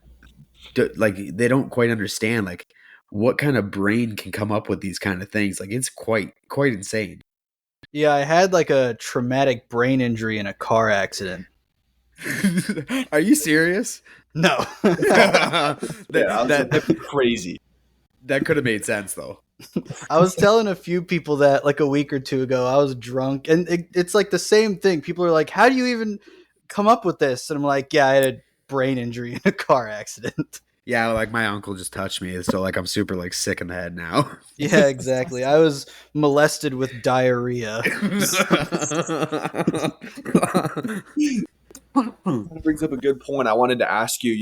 Like they don't quite understand like what kind of brain can come up with these kind of things. Like it's quite insane. Yeah, I had like a traumatic brain injury in a car accident. Are you serious? No. That'd be crazy. That could have made sense though. I was telling a few people that like a week or two ago. I was drunk, and it's like the same thing. People are like, "How do you even come up with this?" And I'm like, "Yeah, I had a brain injury in a car accident." Yeah, like my uncle just touched me, so like I'm super like sick in the head now. Yeah, exactly. I was molested with diarrhea. That brings up a good point. I wanted to ask you,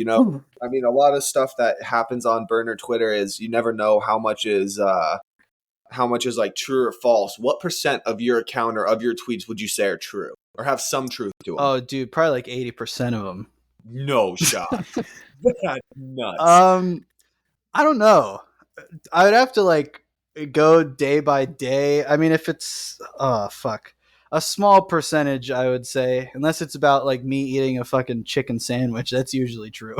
I mean, a lot of stuff that happens on Burner Twitter is you never know how much is like true or false. What % of your account or of your tweets would you say are true or have some truth to them? Oh, dude, probably like 80% of them. No shot. That's nuts. I don't know. I would have to like go day by day. I mean, if it's a small percentage, I would say, unless it's about like me eating a fucking chicken sandwich, that's usually true.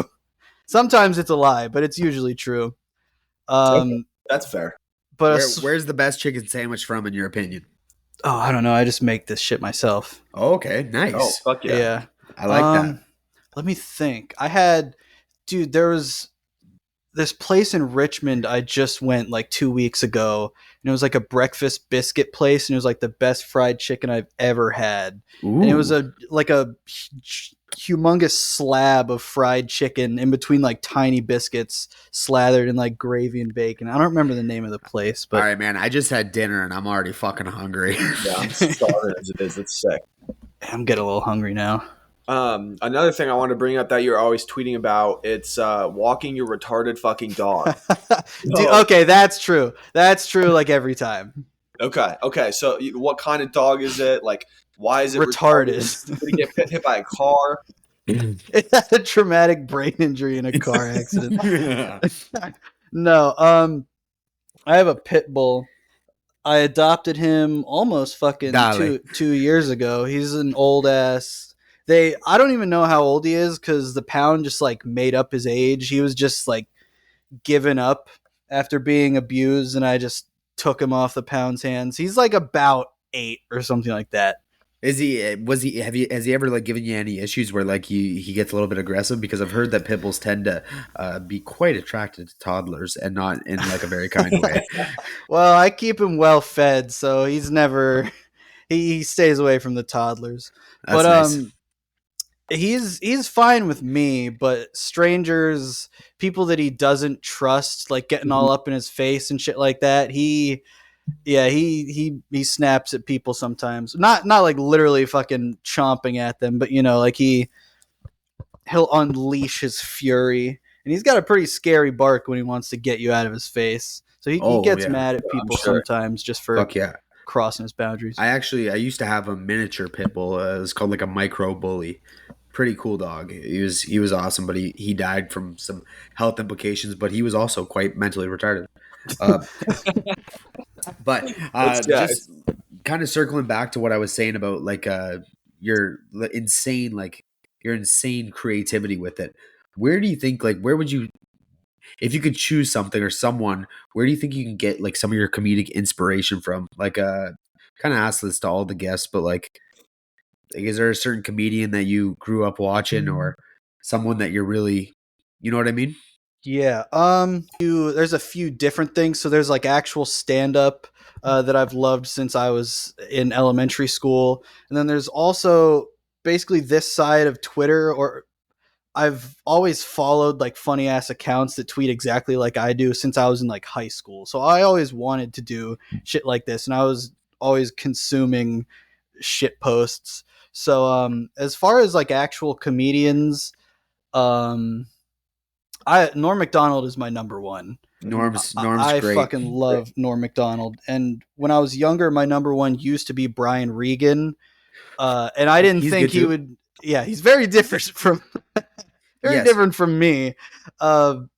Sometimes it's a lie, but it's usually true. Okay, that's fair. But where's the best chicken sandwich from, in your opinion? Oh, I don't know. I just make this shit myself. Oh, okay, nice. Oh, fuck yeah. Yeah. I like that. Let me think. There was this place in Richmond I just went like 2 weeks ago, and it was like a breakfast biscuit place, and it was like the best fried chicken I've ever had. Ooh. And it was a humongous slab of fried chicken in between like tiny biscuits slathered in like gravy and bacon. I don't remember the name of the place, but all right, man, I just had dinner and I'm already fucking hungry. Yeah, I'm starving as it is. It's sick. I'm getting a little hungry now. Another thing I want to bring up that you're always tweeting about, it's walking your retarded fucking dog. Dude, okay, that's true. That's true like every time. Okay. So what kind of dog is it? Like, why is it retarded? Did it get hit by a car? It had a traumatic brain injury in a car accident. No, I have a pit bull. I adopted him almost fucking 2 years ago. He's an old ass. I don't even know how old he is because the pound just like made up his age. He was just like given up after being abused, and I just took him off the pound's hands. He's like about 8 or something like that. Is he? Was he? Has he ever like given you any issues where like he gets a little bit aggressive? Because I've heard that pit bulls tend to be quite attracted to toddlers and not in like a very kind way. Well, I keep him well fed, so he's never he stays away from the toddlers. That's But nice. he's fine with me, but strangers, people that he doesn't trust, like getting all up in his face and shit like that, he snaps at people sometimes. Not like literally fucking chomping at them, but like he'll unleash his fury. And he's got a pretty scary bark when he wants to get you out of his face. So he gets mad at people sometimes just for Fuck yeah. crossing his boundaries. I used to have a miniature pit bull. It was called like a micro bully. Pretty cool dog. He was awesome, but he died from some health implications. But he was also quite mentally retarded. But just kind of circling back to what I was saying about like your insane creativity with it. Where do you think where would you, if you could choose something or someone, where do you think you can get like some of your comedic inspiration from? Like kind of ask this to all the guests, but like is there a certain comedian that you grew up watching or someone that you're really, you know what I mean? Yeah. There's a few different things. So there's like actual stand up that I've loved since I was in elementary school. And then there's also basically this side of Twitter, or I've always followed like funny ass accounts that tweet exactly like I do since I was in like high school. So I always wanted to do shit like this, and I was always consuming shit posts. So as far as like actual comedians, Norm Macdonald is my number one. Norm's I great. fucking love Norm Macdonald. And when I was younger, my number one used to be Brian Regan. And I didn't think he would. Yeah, he's very different from different from me. But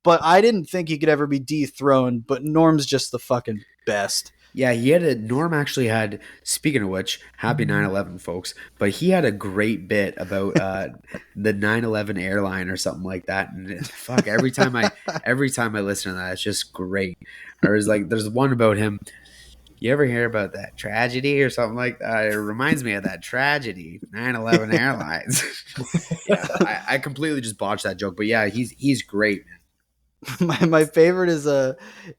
I didn't think he could ever be dethroned. But Norm's just the fucking best. Yeah, Norm actually had, speaking of which, happy 9/11 folks, but he had a great bit about the 9/11 airline or something like that. And fuck, every time I listen to that, it's just great. Or there's one about him. You ever hear about that tragedy or something like that? It reminds me of that tragedy, 9/11 Airlines. Yeah, I completely just botched that joke, but yeah, he's great. My favorite is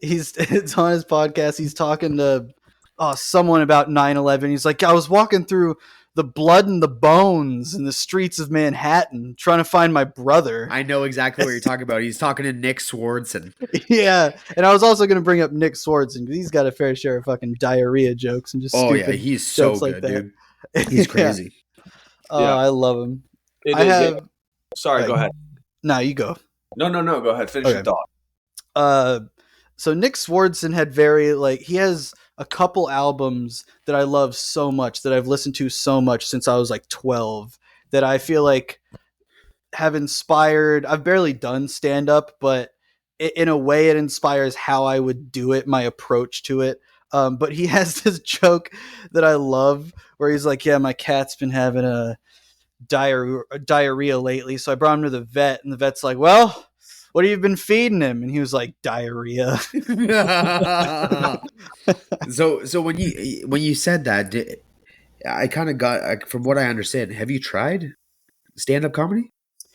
it's on his podcast. He's talking to someone about 9/11. He's like, I was walking through the blood and the bones in the streets of Manhattan trying to find my brother. I know exactly what you're talking about. He's talking to Nick Swardson. Yeah, and I was also going to bring up Nick Swardson because he's got a fair share of fucking diarrhea jokes and just stupid he's so good, like that. Dude. He's crazy. Yeah. I love him. Sorry, go ahead. No, you go. No. Go ahead. Finish your thought. So Nick Swardson had he has a couple albums that I love so much that I've listened to so much since I was like 12 that I feel like have inspired. I've barely done stand up, but in a way it inspires how I would do it, my approach to it. But he has this joke that I love where he's like, yeah, my cat's been having a diarrhea lately, so I brought him to the vet, and the vet's like, well, what have you been feeding him? And he was like, diarrhea. So when you said that, I kind of got, from what I understand, have you tried stand-up comedy?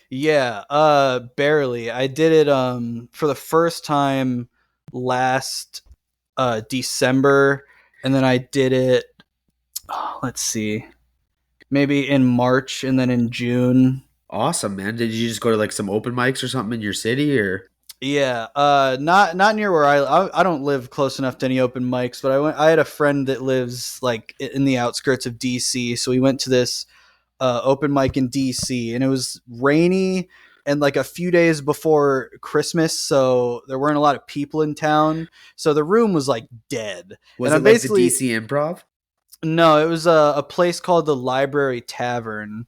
Yeah, barely. I did it for the first time last December, and then I did it let's see, maybe in March and then in June. Awesome, man. Did you just go to like some open mics or something in your city, or? Yeah, not near where I don't live close enough to any open mics, but I had a friend that lives like in the outskirts of DC, so we went to this open mic in DC, and it was rainy and like a few days before Christmas, so there weren't a lot of people in town, so the room was like dead. Was it like the DC Improv? No, it was a place called the Library Tavern.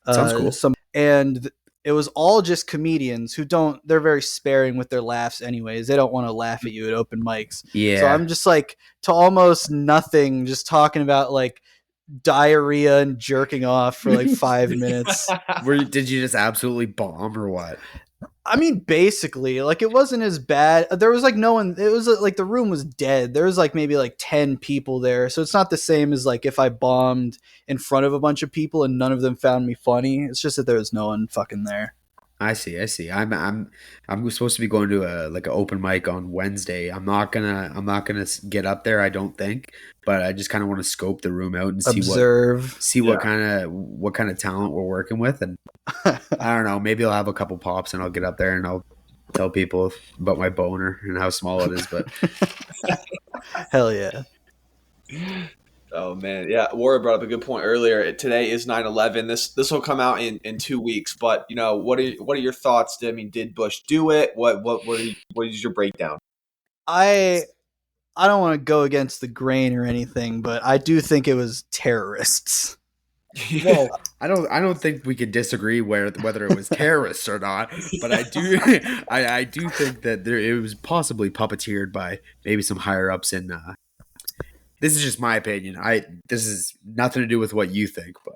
Sounds cool. And it was all just comedians who they're very sparing with their laughs anyways. They don't want to laugh at you at open mics. Yeah. So I'm just like to almost nothing, just talking about like diarrhea and jerking off for like 5 minutes. Did you just absolutely bomb or what? I mean, basically, like it wasn't as bad. There was like no one. It was like the room was dead. There was like maybe like 10 people there, so it's not the same as like if I bombed in front of a bunch of people and none of them found me funny. It's just that there was no one fucking there. I see. I'm supposed to be going to a like an open mic on Wednesday. I'm not gonna get up there. I don't think, but I just kind of want to scope the room out and Observe. see what kind of talent we're working with, and I don't know. Maybe I'll have a couple pops and I'll get up there and I'll tell people about my boner and how small it is. But Hell yeah. Oh man, yeah. Warrior brought up a good point earlier. Today is 9/11. This will come out in 2 weeks. But what are your thoughts? I mean, did Bush do it? What is your breakdown? I don't want to go against the grain or anything, but I do think it was terrorists. Well, I don't think we could disagree whether it was terrorists or not, but I do I do think that it was possibly puppeteered by maybe some higher ups in. This is just my opinion. This is nothing to do with what you think, but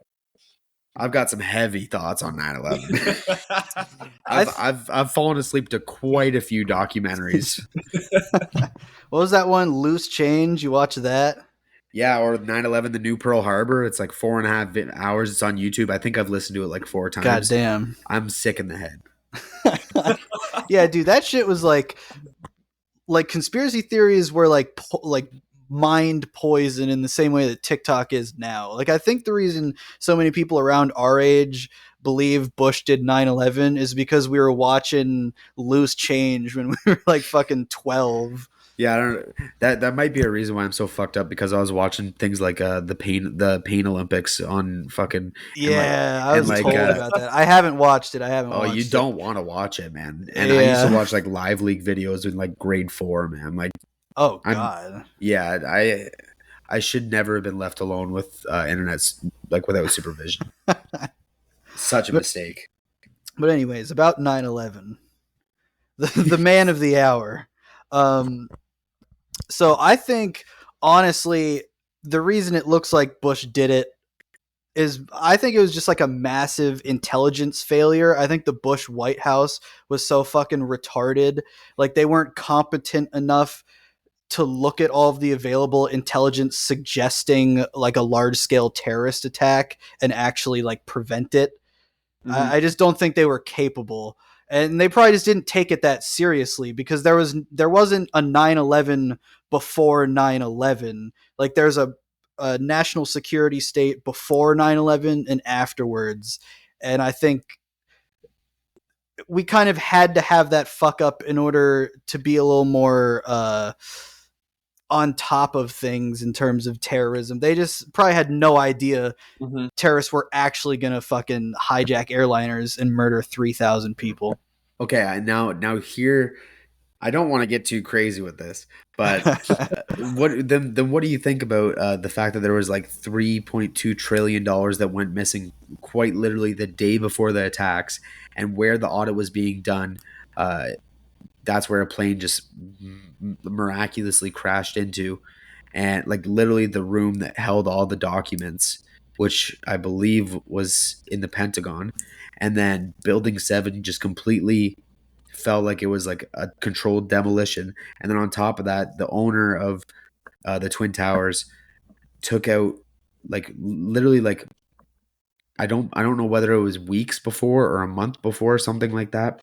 I've got some heavy thoughts on 9/11. I've fallen asleep to quite a few documentaries. What was that one? Loose Change? You watch that? Yeah, or 9/11, the new Pearl Harbor. It's like 4.5 hours. It's on YouTube. I think I've listened to it like 4 times. God damn. I'm sick in the head. Yeah, dude, that shit was like conspiracy theories were like mind poison in the same way that TikTok is now. Like, I think the reason so many people around our age believe Bush did 9/11 is because we were watching Loose Change when we were like fucking 12. Yeah, I don't. That might be a reason why I'm so fucked up, because I was watching things like the pain Olympics on fucking. Yeah, I was told about that. I haven't watched it. Oh, you don't want to watch it, man. And I used to watch like live leak videos in like grade 4, man. Like, oh god. I should never have been left alone with internet like without supervision. Such a mistake. But anyways, about 9/11, the man of the hour. So I think, honestly, the reason it looks like Bush did it is I think it was just like a massive intelligence failure. I think the Bush White House was so fucking retarded. Like, they weren't competent enough to look at all of the available intelligence suggesting like a large scale terrorist attack and actually like prevent it. Mm-hmm. I just don't think they were capable. And they probably just didn't take it that seriously, because there wasn't a 9/11 before 9/11. Like, there's a national security state before 9/11 and afterwards. And I think we kind of had to have that fuck up in order to be a little more on top of things in terms of terrorism. They just probably had no idea terrorists were actually going to fucking hijack airliners and murder 3,000 people. Okay, now here, I don't want to get too crazy with this, but what do you think about the fact that there was like $3.2 trillion that went missing quite literally the day before the attacks, and where the audit was being done? That's where a plane just miraculously crashed into, and like literally the room that held all the documents, which I believe was in the Pentagon, and then Building 7 just completely felt like it was like a controlled demolition. And then on top of that, the owner of the Twin Towers took out like literally like I don't know whether it was weeks before or a month before, something like that.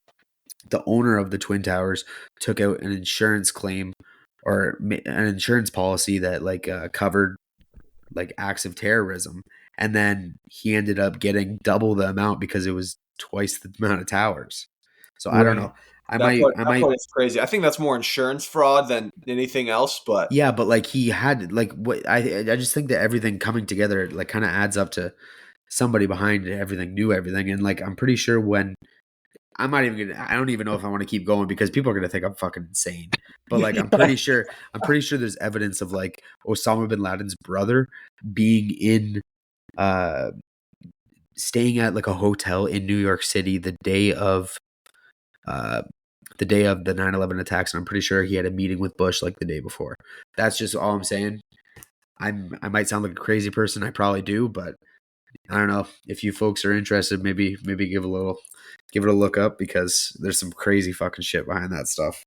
The owner of the Twin Towers took out an insurance claim or an insurance policy that like covered like acts of terrorism, and then he ended up getting double the amount because it was twice the amount of towers. So I don't know. I might. It's crazy. I think that's more insurance fraud than anything else. But yeah, but like he had like what I just think that everything coming together like kind of adds up to somebody behind everything knew everything, and like I'm pretty sure when. I don't even know if I want to keep going because people are going to think I'm fucking insane. But like, I'm pretty sure there's evidence of like Osama bin Laden's brother being in, staying at like a hotel in New York City the day of the 9/11 attacks. And I'm pretty sure he had a meeting with Bush like the day before. That's just all I'm saying. I might sound like a crazy person. I probably do, but I don't know if you folks are interested. Maybe give it a look up because there's some crazy fucking shit behind that stuff.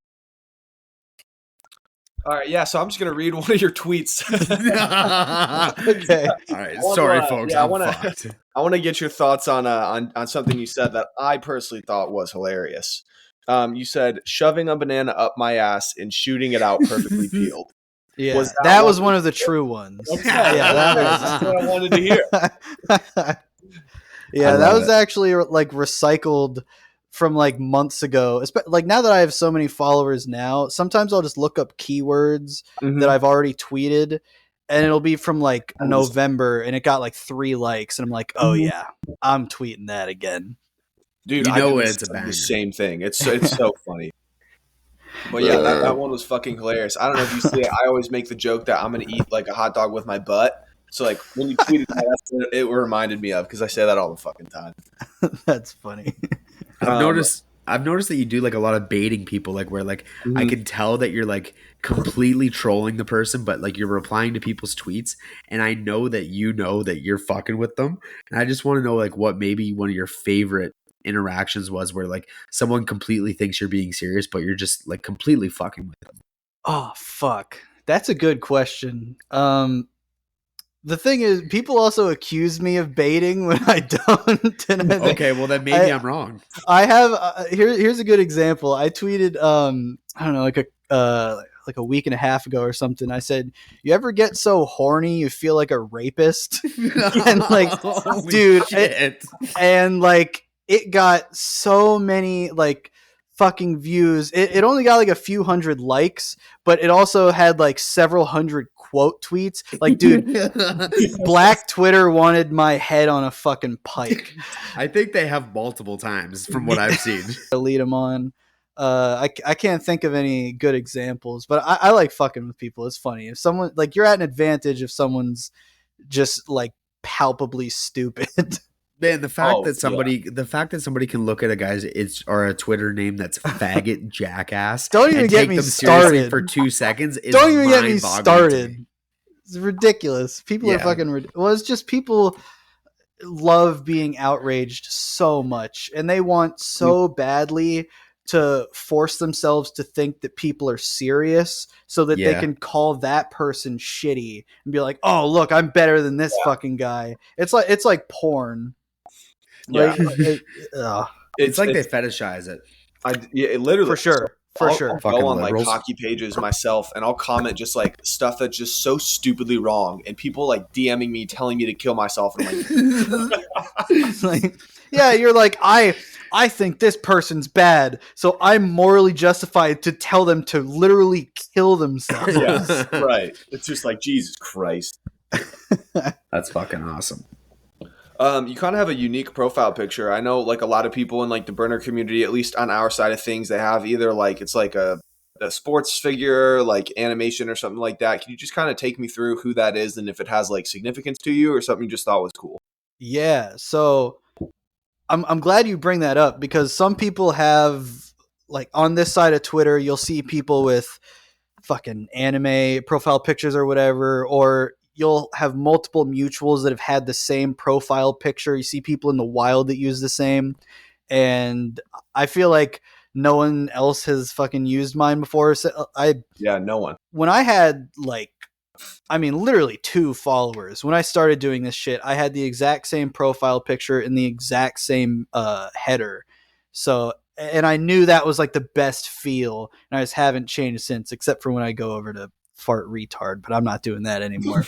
All right, yeah. So I'm just gonna read one of your tweets. Okay. All right. Sorry, folks. Yeah, I'm fucked. I want to get your thoughts on something you said that I personally thought was hilarious. You said shoving a banana up my ass and shooting it out perfectly peeled. Yeah, that was one of the true ones. Okay. Yeah, That's what I wanted to hear. Yeah, I that love was it. actually like recycled from like months ago. Like now that I have so many followers now, sometimes I'll just look up keywords that I've already tweeted, and it'll be from like November, and it got like 3 likes, and I'm like, oh yeah, I'm tweeting that again. Dude, You I know do it's a the banger. same thing. It's so funny. But yeah, that one was fucking hilarious. I don't know if you see it. I always make the joke that I'm gonna eat like a hot dog with my butt. So like when you tweeted that, that's what it reminded me of because I say that all the fucking time. That's funny. I've noticed that you do like a lot of baiting people, like where like I can tell that you're like completely trolling the person, but like you're replying to people's tweets, and I know that you're fucking with them, and I just want to know like what maybe one of your favorite interactions was where like someone completely thinks you're being serious, but you're just like completely fucking with them. Oh fuck, that's a good question. The thing is, people also accuse me of baiting when I don't. And Okay, well then maybe I'm wrong. I have here's a good example. I tweeted I don't know, like a week and a half ago or something. I said, "You ever get so horny you feel like a rapist?" And like, dude, and like it got so many like fucking views. It only got like a few hundred likes, but it also had like several hundred quote tweets. Like, dude, Black Twitter wanted my head on a fucking pike. I think they have multiple times from what I've seen. Lead them on. I can't think of any good examples, but I like fucking with people. It's funny. If someone like you're at an advantage if someone's just like palpably stupid. Man, the fact that somebody can look at a guy's or a Twitter name that's faggot jackass. Don't even get me started for 2 seconds. Don't even get me started. It's ridiculous. People are fucking. Well, it's just people love being outraged so much, and they want so badly to force themselves to think that people are serious, so that they can call that person shitty and be like, "Oh, look, I'm better than this fucking guy." It's like porn. Yeah, it's like they fetishize it. It literally for sure. I'll Fucking go on liberals. like hockey pages myself, and I'll comment just like stuff that's just so stupidly wrong, and people like DMing me, telling me to kill myself, and I'm like, yeah, you're like, I think this person's bad, so I'm morally justified to tell them to literally kill themselves. Yes, right. It's just like Jesus Christ. That's fucking awesome. You kind of have a unique profile picture. I know like a lot of people in like the burner community, at least on our side of things, they have either like it's like a sports figure, like animation or something like that. Can you just kind of take me through who that is and if it has like significance to you or something you just thought was cool? Yeah, so I'm glad you bring that up because some people have like on this side of Twitter, you'll see people with fucking anime profile pictures or whatever, or you'll have multiple mutuals that have had the same profile picture. You see people in the wild that use the same. And I feel like no one else has fucking used mine before. So no one. When I had literally 2 followers, when I started doing this shit, I had the exact same profile picture and the exact same header. So, and I knew that was like the best feel. And I just haven't changed since, except for when I go over to fart retard, but I'm not doing that anymore.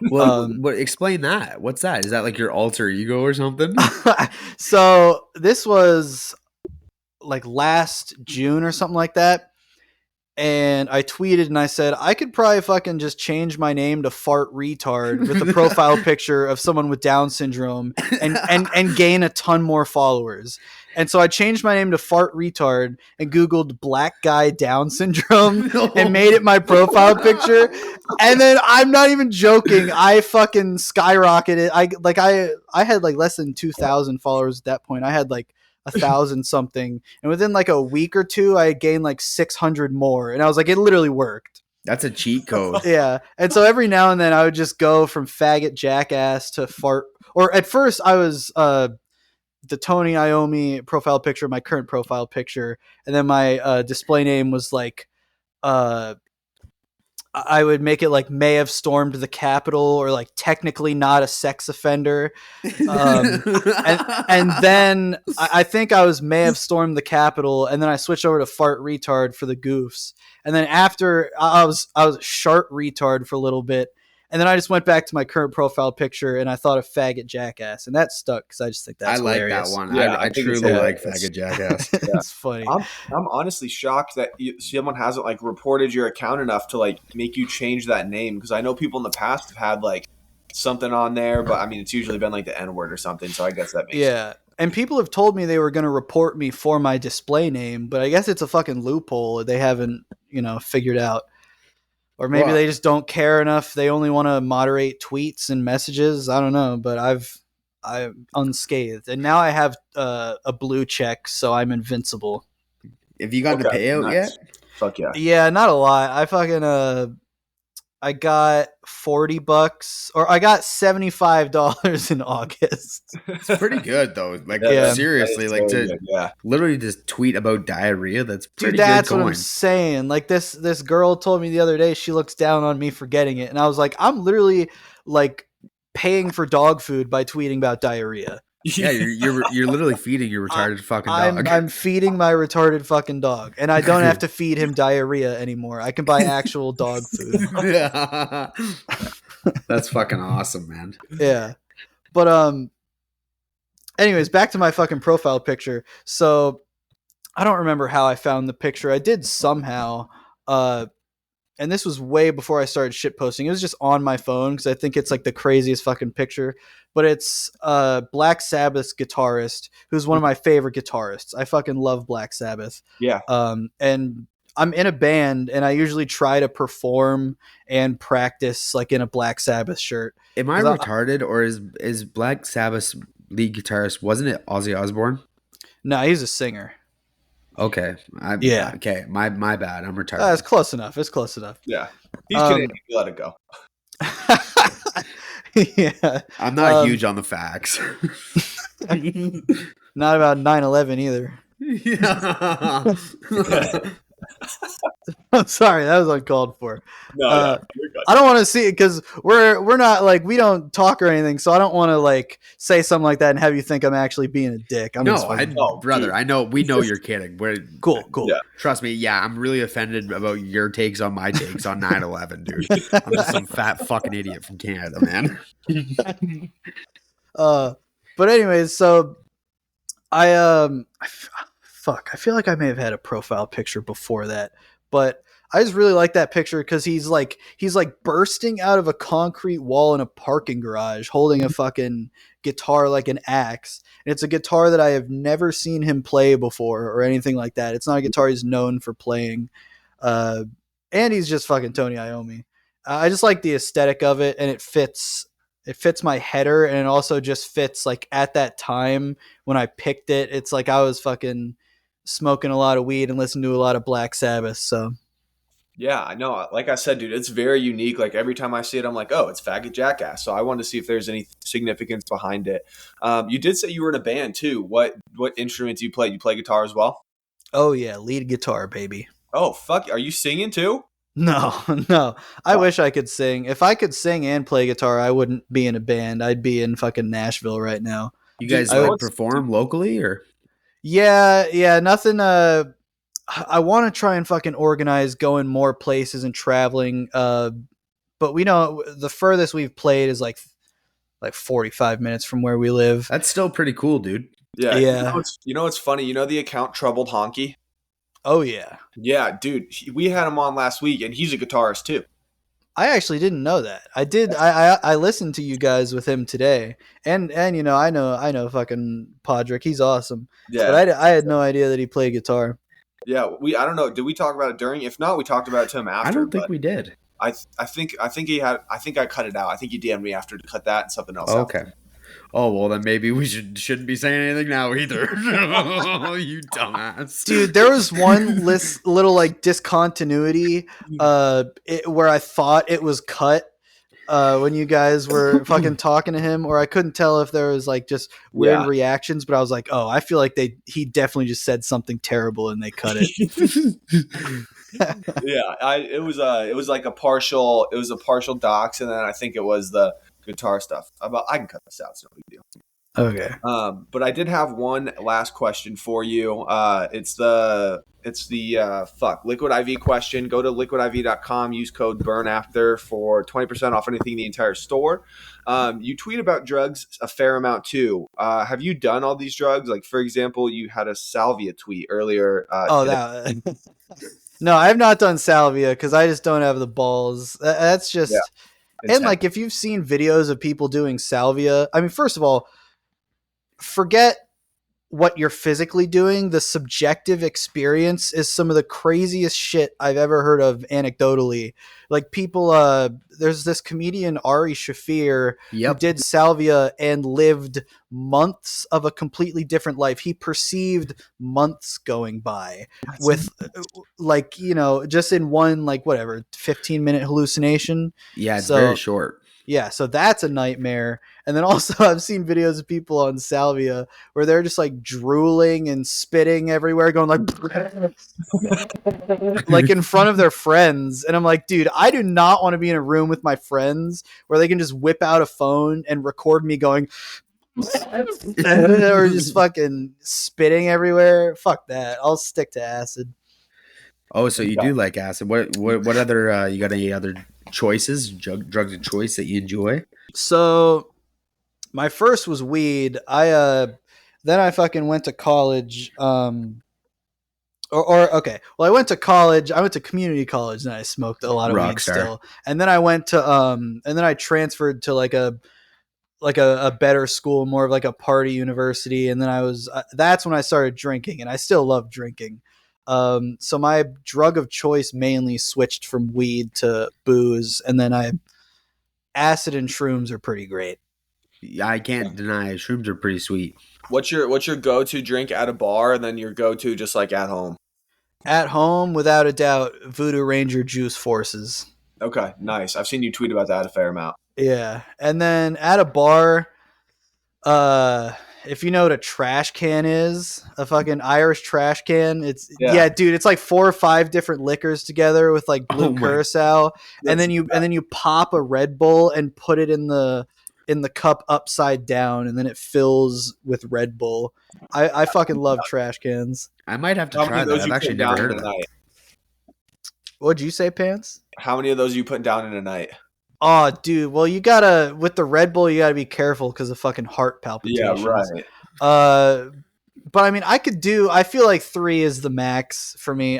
Well, explain that. What's that? Is that like your alter ego or something? So this was like last June or something like that. And I tweeted and I said, I could probably fucking just change my name to Fart Retard with a profile picture of someone with Down syndrome and gain a ton more followers. And so I changed my name to Fart Retard and Googled black guy Down syndrome and made it my profile picture. And then I'm not even joking. I fucking skyrocketed. I had like less than 2,000 followers at that point. I had like 1,000 something, and within like a week or 2 I gained like 600 more, and I was like, it literally worked. That's a cheat code. Yeah. And so every now and then I would just go from faggot jackass to fart or at first I was the Tony Iommi profile picture, my current profile picture, and then my display name was like I would make it like may have stormed the Capitol, or like technically not a sex offender. And then I think I was may have stormed the Capitol, and then I switched over to fart retard for the goofs. And then after I was sharp retard for a little bit. And then I just went back to my current profile picture, and I thought of faggot jackass, and that stuck because I just think that's hilarious. That one. Yeah, I truly like faggot jackass. It's funny. I'm honestly shocked that someone hasn't like reported your account enough to like make you change that name, because I know people in the past have had like something on there, but I mean it's usually been like the N word or something. So I guess that makes sense. And people have told me they were going to report me for my display name, but I guess it's a fucking loophole they haven't figured out. Or maybe they just don't care enough. They only want to moderate tweets and messages. I don't know, but I'm unscathed, and now I have a blue check, so I'm invincible. Have you gotten the payout yet? Fuck yeah. Yeah, not a lot. I fucking I got $40, or I got $75 in August. It's pretty good though. Like seriously, like literally just tweet about diarrhea. That's pretty good. That's what I'm saying. Like this girl told me the other day she looks down on me for getting it, and I was like, I'm literally like paying for dog food by tweeting about diarrhea. Yeah, you're literally feeding your retarded fucking dog. I'm feeding my retarded fucking dog, and I don't have to feed him diarrhea anymore. I can buy actual dog food. Yeah. That's fucking awesome, man. Yeah. But anyways, back to my fucking profile picture. So I don't remember how I found the picture. I did somehow. And this was way before I started shitposting. It was just on my phone because I think it's like the craziest fucking picture. But it's Black Sabbath's guitarist, who's one of my favorite guitarists. I fucking love Black Sabbath. Yeah. And I'm in a band, and I usually try to perform and practice like in a Black Sabbath shirt. Am I retarded, or is Black Sabbath's lead guitarist, wasn't it Ozzy Osbourne? No, he's a singer. Okay. Okay. My bad. I'm retarded. It's close enough. Yeah. He's Canadian. You let it go. Yeah. I'm not huge on the facts. Not about 9/11 either. Yeah. I'm sorry, that was uncalled for. No, I don't want to see it because we're not like, we don't talk or anything, so I don't want to like say something like that and have you think I'm actually being a dick. Brother, I know we know you're kidding. Cool. Yeah. Trust me, I'm really offended about your takes on my takes on 9/11, dude. I'm just some fat fucking idiot from Canada, man. But anyways, so I feel like I may have had a profile picture before that, but I just really like that picture because he's like bursting out of a concrete wall in a parking garage holding a fucking guitar like an axe. And it's a guitar that I have never seen him play before or anything like that. It's not a guitar he's known for playing. And he's just fucking Tony Iommi. I just like the aesthetic of it, and it fits my header, and it also just fits like at that time when I picked it. It's like I was fucking smoking a lot of weed and listening to a lot of Black Sabbath. So yeah, I know. Like I said, dude, it's very unique. Like every time I see it, I'm like, oh, it's Faggot Jackass. So I wanted to see if there's any significance behind it. You did say you were in a band too. What instruments do you play? You play guitar as well? Oh yeah, lead guitar, baby. Oh fuck, are you singing too? No. I wish I could sing. If I could sing and play guitar, I wouldn't be in a band. I'd be in fucking Nashville right now. You guys perform locally or? Yeah, nothing. I want to try and fucking organize going more places and traveling. But we know the furthest we've played is like 45 minutes from where we live. That's still pretty cool, dude. Yeah. Yeah. You know what's funny? You know the account Troubled Honky? Oh yeah. Yeah, dude. We had him on last week, and he's a guitarist too. I actually didn't know that. I did. I listened to you guys with him today, and I know fucking Podrick. He's awesome. Yeah. But I had no idea that he played guitar. Yeah, I don't know. Did we talk about it during? If not, we talked about it to him after. I don't think we did. I think I cut it out. I think you DM'd me after to cut that and something else. Okay. Oh, well, then maybe we shouldn't be saying anything now either. Oh, you dumbass. Dude, there was one little like discontinuity where I thought it was cut, when you guys were fucking talking to him, or I couldn't tell if there was like just weird Yeah. reactions, but I was like, oh, I feel like he definitely just said something terrible and they cut it. Yeah, it was like a partial docs, and then I think it was the guitar stuff. I can cut this out, it's no big deal. Okay. But I did have one last question for you. It's the Liquid IV question. Go to liquidiv.com, use code BURNAFTER for 20% off anything in the entire store. You tweet about drugs a fair amount too. Have you done all these drugs? Like, for example, you had a salvia tweet earlier. That. No, I have not done salvia because I just don't have the balls. That's just. Yeah. And like, if you've seen videos of people doing salvia, I mean, first of all, forget what you're physically doing. The subjective experience is some of the craziest shit I've ever heard of anecdotally. Like people, there's this comedian Ari Shafir who did salvia and lived months of a completely different life. He perceived months going by with like, just in one, like whatever, 15-minute hallucination. Yeah, it's very short. Yeah, so that's a nightmare. And then also I've seen videos of people on salvia where they're just like drooling and spitting everywhere, going like like in front of their friends. And I'm like, dude, I do not want to be in a room with my friends where they can just whip out a phone and record me going or just fucking spitting everywhere. Fuck that. I'll stick to acid. Oh, so you do like acid. What other you got any other choices, drugs of choice that you enjoy? So my first was weed. Then I fucking went to college. Okay. Well, I went to college. I went to community college, and I smoked a lot of weed still. And then I went to and then I transferred to like a better school, more of like a party university. And then that's when I started drinking, and I still love drinking. So my drug of choice mainly switched from weed to booze, and then acid and shrooms are pretty great. Yeah, I can't deny shrooms are pretty sweet. What's your go-to drink at a bar, and then your go-to just like at home? At home, without a doubt, Voodoo Ranger Juice Forces. Okay, nice. I've seen you tweet about that a fair amount. Yeah, and then at a bar, if you know what a trash can is, a fucking Irish trash can, yeah, dude, it's like 4 or 5 different liquors together with like blue curacao, and then you pop a Red Bull and put it in the cup upside down, and then it fills with Red Bull. I fucking love trash cans. I might have to try that. I've actually never heard of that. What'd you say, Pants? How many of those are you putting down in a night? Oh, dude. Well, with the Red Bull, you gotta be careful because of fucking heart palpitations. Yeah, right. But I mean, I feel like 3 is the max for me.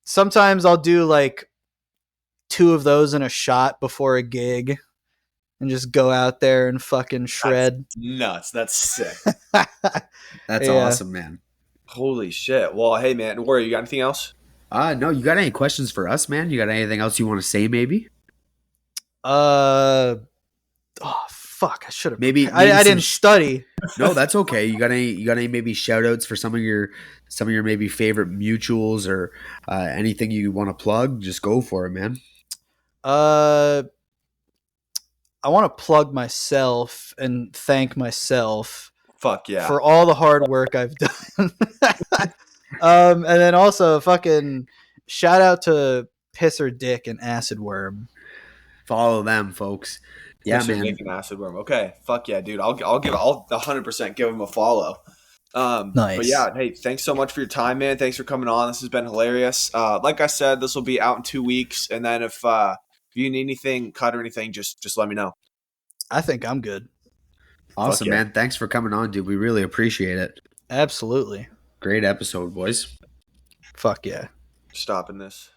Sometimes I'll do like 2 of those in a shot before a gig and just go out there and fucking shred. That's nuts. That's sick. That's awesome, man. Holy shit. Well, hey, man, WARIO, you got anything else? No, you got any questions for us, man? You got anything else you want to say, maybe? Oh fuck! I should have. Maybe I didn't study. No, that's okay. You got any maybe shout outs for some of your maybe favorite mutuals or anything you want to plug? Just go for it, man. I want to plug myself and thank myself. Fuck yeah. For all the hard work I've done. And then also fucking shout out to Pisser Dick and Acid Worm. Follow them, folks. Yeah, man. Dick and Acid Worm. Okay. Fuck yeah, dude. I'll 100% give them a follow. Nice. But yeah, hey, thanks so much for your time, man. Thanks for coming on. This has been hilarious. Like I said, this will be out in 2 weeks, and then if you need anything cut or anything, just let me know. I think I'm good. Awesome, man. Thanks for coming on, dude. We really appreciate it. Absolutely. Great episode, boys. Fuck yeah. Stopping this.